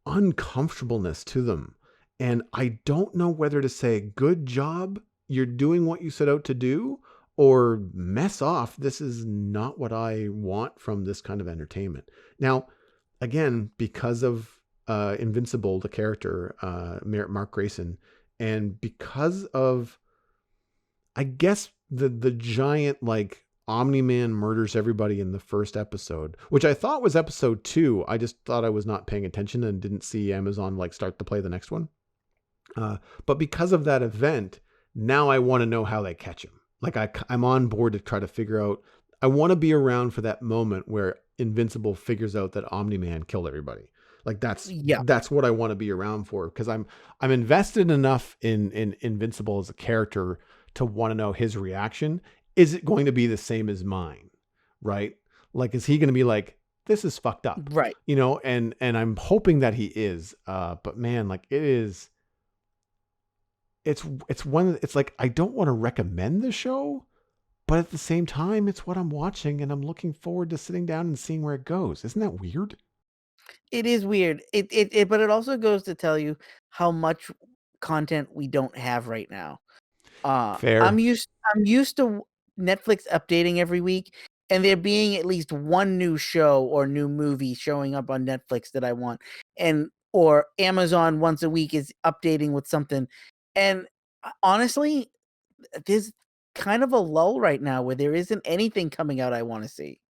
uncomfortableness to them. And I don't know whether to say, good job, you're doing what you set out to do, or mess off. This is not what I want from this kind of entertainment. Now, again, because of Invincible, the character, Mark Grayson, and because of, I guess, the giant, like, Omni-Man murders everybody in the first episode, which I thought was episode 2. I just thought I was not paying attention and didn't see Amazon like start to play the next one. But because of that event, now I want to know how they catch him. Like I'm on board to try to figure out. I want to be around for that moment where Invincible figures out that Omni-Man killed everybody. Like that's Yeah. what I want to be around for, because I'm invested enough in Invincible as a character to want to know his reaction. Is it going to be the same as mine? Right? Like, is he going to be like, this is fucked up? Right. You know, and I'm hoping that he is. But man, like it is, it's one, it's like, I don't want to recommend the show, but at the same time, it's what I'm watching and I'm looking forward to sitting down and seeing where it goes. Isn't that weird? It is weird. But it also goes to tell you how much content we don't have right now. Fair. I'm used to Netflix updating every week, and there being at least one new show or new movie showing up on Netflix that I want, and or Amazon once a week is updating with something. And honestly, there's kind of a lull right now where there isn't anything coming out I want to see.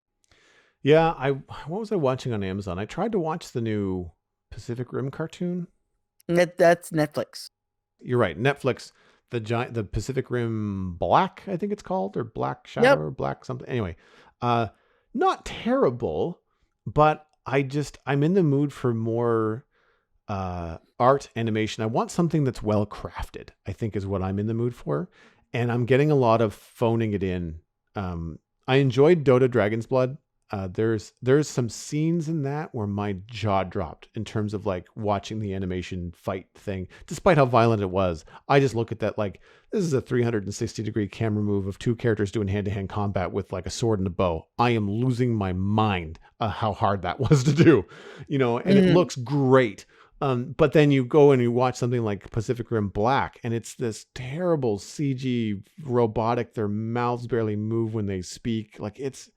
Yeah, what was I watching on Amazon? I tried to watch the new Pacific Rim cartoon. That's Netflix. You're right. Netflix, the Pacific Rim Black, I think it's called, or Black Shadow, Yep. or Black something. Anyway, not terrible, but I'm in the mood for more art animation. I want something that's well crafted, I think, is what I'm in the mood for. And I'm getting a lot of phoning it in. I enjoyed Dota Dragon's Blood. There's some scenes in that where my jaw dropped in terms of like watching the animation fight thing, despite how violent it was. I just look at that like, this is a 360-degree camera move of two characters doing hand-to-hand combat with like a sword and a bow. I am losing my mind how hard that was to do, you know, and it looks great. But then you go and you watch something like Pacific Rim Black, and it's this terrible CG robotic. Their mouths barely move when they speak. Like it's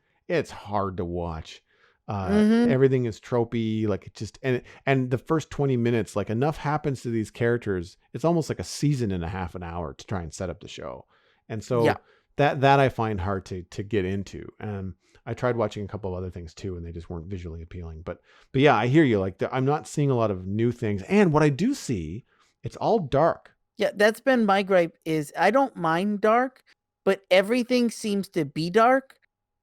hard to watch. Everything is tropey. Like it just, and the first 20 minutes, like enough happens to these characters. It's almost like a season and a half, an hour to try and set up the show. And Yeah. so that I find hard to get into. I tried watching a couple of other things too, and they just weren't visually appealing. But yeah, I hear you. Like I'm not seeing a lot of new things. And what I do see, it's all dark. Yeah, that's been my gripe is I don't mind dark, but everything seems to be dark.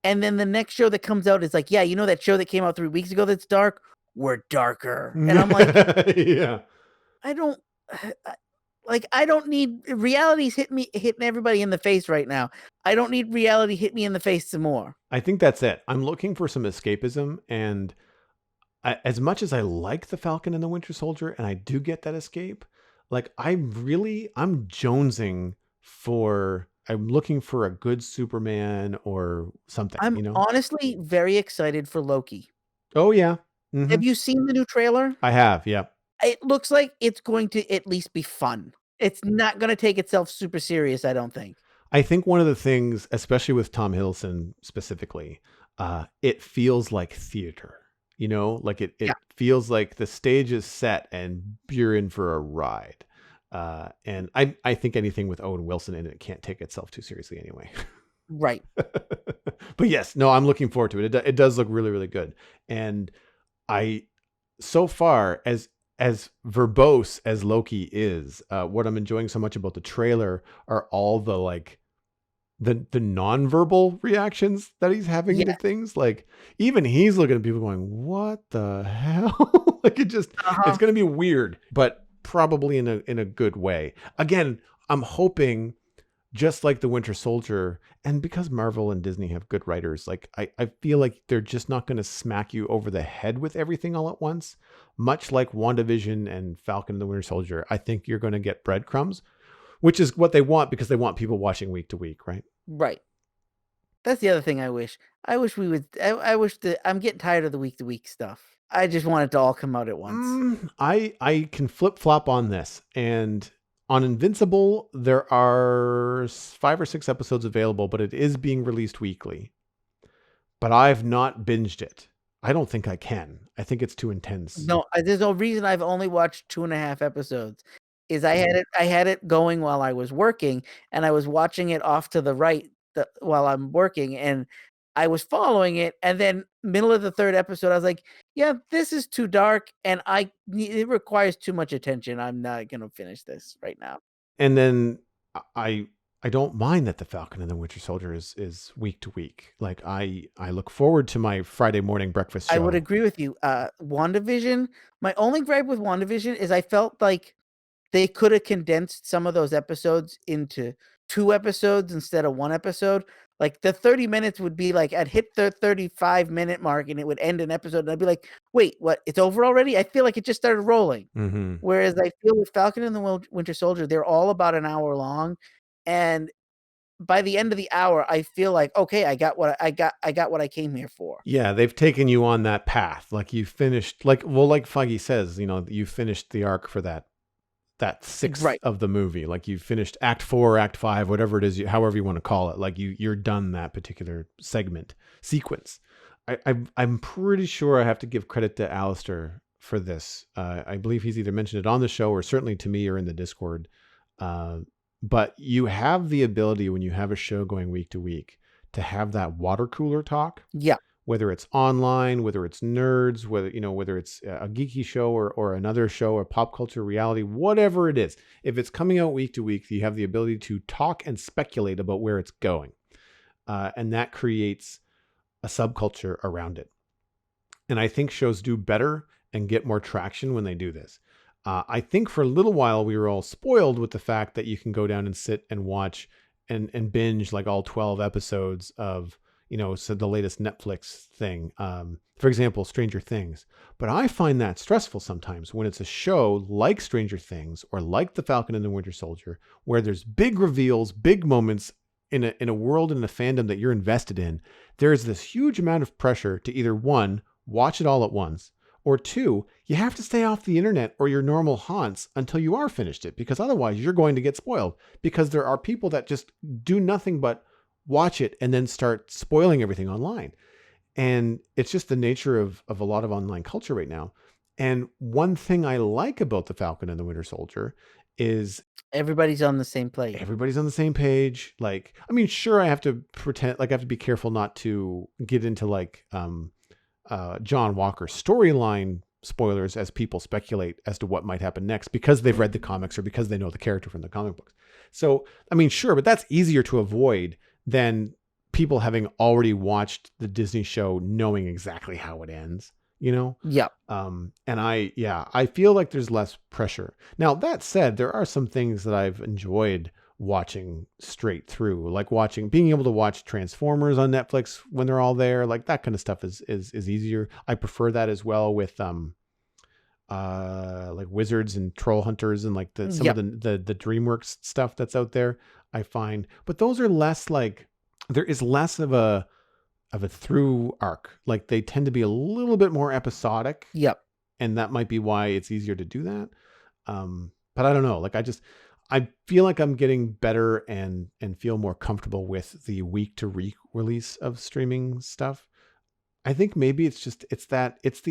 And then the next show that comes out is like, yeah, you know that show that came out 3 weeks ago that's dark? We're darker. And I'm like, Yeah. I don't I don't need reality's hitting everybody in the face right now. I don't need reality hit me in the face some more. I think that's it. I'm looking for some escapism, and as much as I like the Falcon and the Winter Soldier, and I do get that escape, like I'm jonesing for. I'm looking for a good Superman or something. I'm You know? honestly very excited for Loki. Oh yeah. Have you seen the new trailer? I have. Yeah. It looks like it's going to at least be fun. It's not going to take itself super serious, I don't think. I think one of the things, especially with Tom Hiddleston specifically, it feels like theater. You know, like Yeah, it feels like the stage is set and you're in for a ride. And I think anything with Owen Wilson in it can't take itself too seriously anyway. right. But yes, no, I'm looking forward to it. It does look really, really good. And I, so far, as verbose as Loki is, what I'm enjoying so much about the trailer are all the like the nonverbal reactions that he's having to Yeah. things. Like even he's looking at people going, "What the hell?" Like it's Uh-huh. going to be weird, but probably in a good way. Again, I'm hoping just like the Winter Soldier, and because Marvel and Disney have good writers, like I feel like they're just not going to smack you over the head with everything all at once. Much like WandaVision and Falcon and the Winter Soldier, I think you're going to get breadcrumbs, which is what they want because they want people watching week to week, right? Right. That's the other thing I wish. I wish we would I wish that I'm getting tired of the week to week stuff. I just want it to all come out at once. I can flip flop on this, and on Invincible there are 5 or 6 episodes available, but it is being released weekly. But I've not binged it. I don't think I can. I think it's too intense. No, there's no reason I've only watched 2.5 episodes. Is I had it going while I was working, and I was watching it off to the right while I'm working, and I was following it, and then middle of the 3rd episode, I was like, "Yeah, this is too dark, and it requires too much attention. I'm not gonna finish this right now." And then I I don't mind that the Falcon and the Winter Soldier is week to week. Like I look forward to my Friday morning breakfast I would show. agree with you. WandaVision, my only gripe with WandaVision is I felt like they coulda condensed some of those episodes into 2 episodes instead of 1 episode. Like, the 30 minutes would be like I'd hit the 35-minute mark, and it would end an episode, and I'd be like, "Wait, what? It's over already?" I feel like it just started rolling. Mm-hmm. Whereas I feel with Falcon and the Winter Soldier, they're all about an hour long, and by the end of the hour, I feel like, "Okay, I got what I came here for." Yeah, they've taken you on that path. Like you finished, like Feige says, you finished the arc for that sixth Right. of the movie. Like you finished Act 4, Act 5, whatever it is, however you want to call it. Like you're done that particular segment sequence. I'm pretty sure I have to give credit to Alistair for this. I believe he's either mentioned it on the show or certainly to me or in the Discord. Uh, but you have the ability when you have a show going week to week to have that water cooler talk, Yeah. whether it's online, whether it's nerds, whether it's a geeky show or another show or pop culture reality, whatever it is. If it's coming out week to week, you have the ability to talk and speculate about where it's going. And that creates a subculture around it. And I think shows do better and get more traction when they do this. I think for a little while we were all spoiled with the fact that you can go down and sit and watch and binge like all 12 episodes of, so the latest Netflix thing. For example, Stranger Things. But I find that stressful sometimes when it's a show like Stranger Things or like The Falcon and the Winter Soldier, where there's big reveals, big moments in a world and a fandom that you're invested in. There's this huge amount of pressure to either one, watch it all at once, or two, you have to stay off the internet or your normal haunts until you are finished it, because otherwise you're going to get spoiled, because there are people that just do nothing but watch it and then start spoiling everything online. And it's just the nature of a lot of online culture right now. And one thing I like about the Falcon and the Winter Soldier is Everybody's on the same page. everybody's on the same page. Like, I mean, sure, I have to pretend, like I have to be careful not to get into like John Walker's storyline spoilers as people speculate as to what might happen next because they've read the comics or because they know the character from the comic books. So, I mean, sure, but that's easier to avoid than people having already watched the Disney show knowing exactly how it ends, Yeah. And I feel like there's less pressure. Now, that said, there are some things that I've enjoyed watching straight through, like being able to watch Transformers on Netflix when they're all there. Like that kind of stuff is easier. I prefer that as well with like Wizards and Troll Hunters and like some of the DreamWorks stuff that's out there, I find. But those are less like, there is less of a through arc. Like they tend to be a little bit more episodic. Yep. and that might be why it's easier to do that. But I don't know. Like I feel like I'm getting better and feel more comfortable with the week to week release of streaming stuff. I think maybe it's the fact that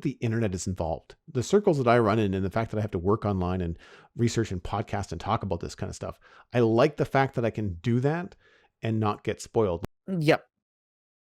the internet is involved. The circles that I run in and the fact that I have to work online and research and podcast and talk about this kind of stuff. I like the fact that I can do that and not get spoiled. Yep.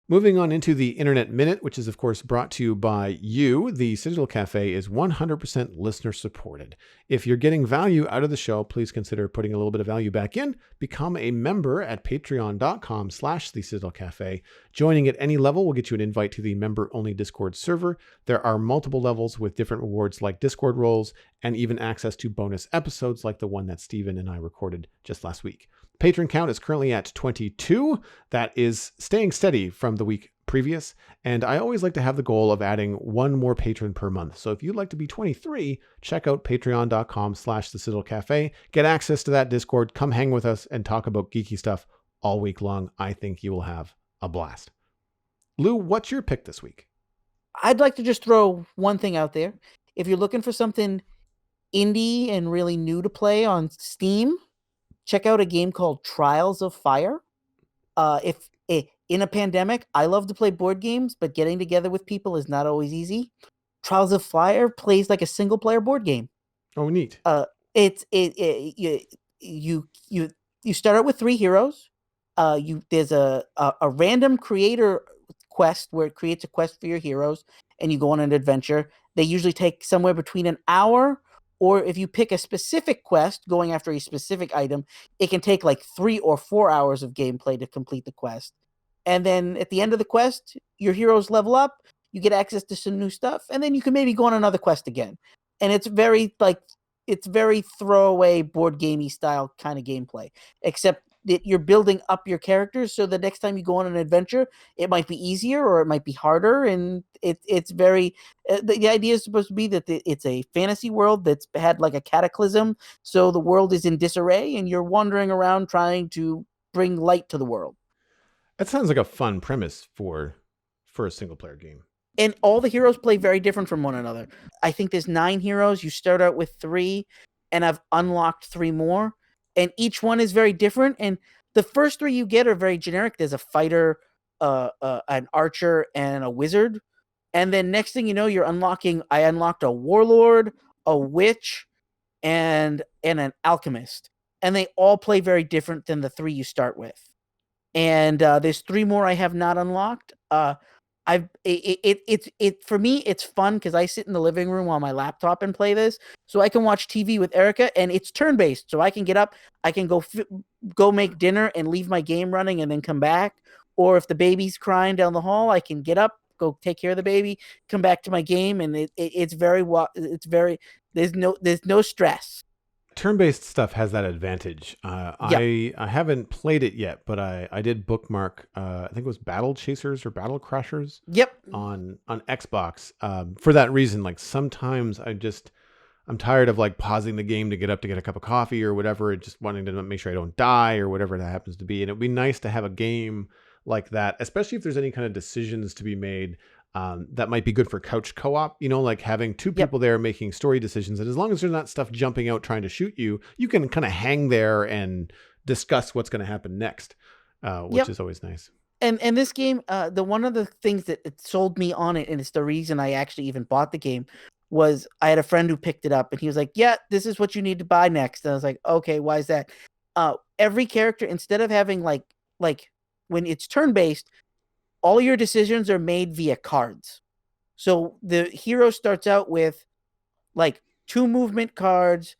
Moving on into the Internet Minute, which is, of course, brought to you by you. The Citadel Cafe is 100% listener supported. If you're getting value out of the show, please consider putting a little bit of value back in. Become a member at patreon.com/the Citadel Cafe. Joining at any level will get you an invite to the member-only Discord server. There are multiple levels with different rewards like Discord roles and even access to bonus episodes like the one that Steven and I recorded just last week. Patron count is currently at 22. That is staying steady from the week previous. And I always like to have the goal of adding one more patron per month. So if you'd like to be 23, check out patreon.com/the Citadel Cafe. Get access to that Discord. Come hang with us and talk about geeky stuff all week long. I think you will have a blast. Lou, what's your pick this week? I'd like to just throw one thing out there. If you're looking for something indie and really new to play on Steam, check out a game called Trials of Fire. If in a pandemic, I love to play board games, but getting together with people is not always easy. Trials of Fire plays like a single player board game. Oh, neat. You start out with 3 heroes. There's a random creator quest where it creates a quest for your heroes, and you go on an adventure. They usually take somewhere between an hour, or if you pick a specific quest going after a specific item, it can take like 3 or 4 hours of gameplay to complete the quest. And then at the end of the quest, your heroes level up, you get access to some new stuff, and then you can maybe go on another quest again. And it's very throwaway board gamey style kind of gameplay, except that you're building up your characters, so the next time you go on an adventure, it might be easier or it might be harder. And it's very the idea is supposed to be that it's a fantasy world that's had like a cataclysm, so the world is in disarray and you're wandering around trying to bring light to the world. That sounds like a fun premise for a single player game. And all the heroes play very different from one another. I think there's 9 heroes. You start out with 3, and I've unlocked 3 more. And each one is very different. And the first 3 you get are very generic. There's a fighter, an archer, and a wizard. And then next thing you know, I unlocked a warlord, a witch, and an alchemist. And they all play very different than the 3 you start with. And there's 3 more I have not unlocked. For me, it's fun because I sit in the living room on my laptop and play this, so I can watch TV with Erica, and it's turn-based, so I can get up, I can go make dinner and leave my game running and then come back. Or if the baby's crying down the hall, I can get up, go take care of the baby, come back to my game, and it's very there's no stress. Turn-based stuff has that advantage. Yep. I haven't played it yet, but I did bookmark. I think it was Battle Chasers or Battle Crashers. Yep. On Xbox. For that reason, like sometimes I'm tired of like pausing the game to get up to get a cup of coffee or whatever, and just wanting to make sure I don't die or whatever that happens to be. And it'd be nice to have a game like that, especially if there's any kind of decisions to be made. That might be good for couch co-op, like having 2 people there making story decisions. And as long as there's not stuff jumping out trying to shoot you, you can kind of hang there and discuss what's going to happen next, which is always nice. And this game, the one of the things that it sold me on it, and it's the reason I actually even bought the game, was I had a friend who picked it up, and he was like, "Yeah, this is what you need to buy next." And I was like, "Okay, why is that?" Every character, instead of having like when it's turn based, all your decisions are made via cards. So the hero starts out with like 2 movement cards,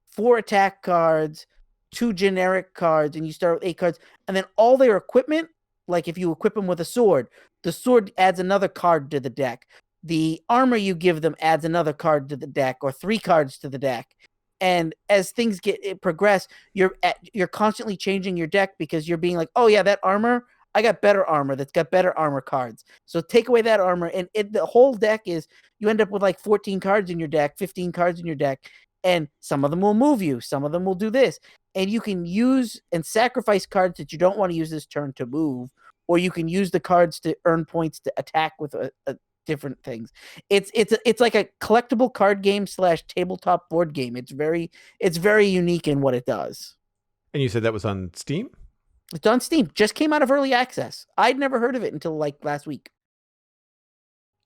4 attack cards, 2 generic cards, and you start with 8 cards. And then all their equipment, like if you equip them with a sword, the sword adds another card to the deck. The armor you give them adds another card to the deck, or 3 cards to the deck. And as things progress, you're constantly changing your deck because you're being like, oh yeah, that armor, I got better armor that's got better armor cards. So take away that armor, and the whole deck is, you end up with like 14 cards in your deck, 15 cards in your deck, and some of them will move you, some of them will do this. And you can use and sacrifice cards that you don't want to use this turn to move, or you can use the cards to earn points to attack with different things. It's like a collectible card game / tabletop board game. It's very unique in what it does. And you said that was on Steam? It's on Steam. Just came out of early access. I'd never heard of it until like last week.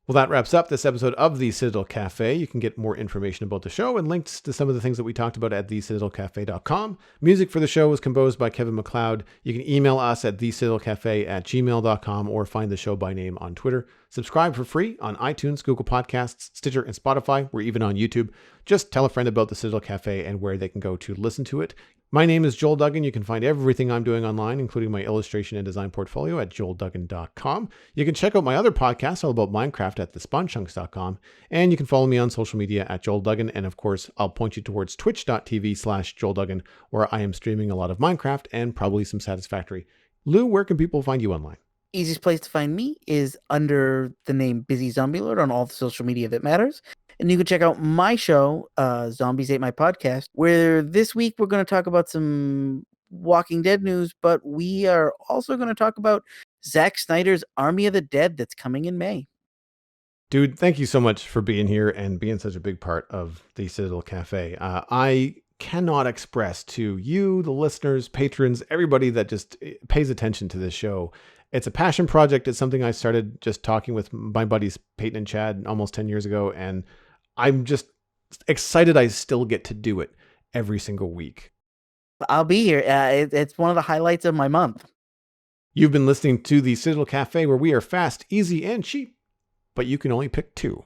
Well, that wraps up this episode of the Citadel Cafe. You can get more information about the show and links to some of the things that we talked about at thecitadelcafe.com. Music for the show was composed by Kevin MacLeod. You can email us at thecitadelcafe@gmail.com or find the show by name on Twitter. Subscribe for free on iTunes, Google Podcasts, Stitcher, and Spotify. We're even on YouTube. Just tell a friend about the Citadel Cafe and where they can go to listen to it. My name is Joel Duggan. You can find everything I'm doing online, including my illustration and design portfolio at joelduggan.com. You can check out my other podcasts all about Minecraft at thespawnchunks.com. And you can follow me on social media at Joel Duggan. And of course, I'll point you towards twitch.tv/Joel Duggan, where I am streaming a lot of Minecraft and probably some Satisfactory. Lou, where can people find you online? Easiest place to find me is under the name Busy Zombie Lord on all the social media that matters. And you can check out my show, Zombies Ate My Podcast, where this week we're going to talk about some Walking Dead news, but we are also going to talk about Zack Snyder's Army of the Dead that's coming in May. Dude, thank you so much for being here and being such a big part of the Citadel Cafe. I cannot express to you, the listeners, patrons, everybody that just pays attention to this show. It's a passion project. It's something I started just talking with my buddies Peyton and Chad almost 10 years ago, and I'm just excited I still get to do it every single week. I'll be here. It's one of the highlights of my month. You've been listening to the Citadel Cafe, where we are fast, easy, and cheap, but you can only pick two.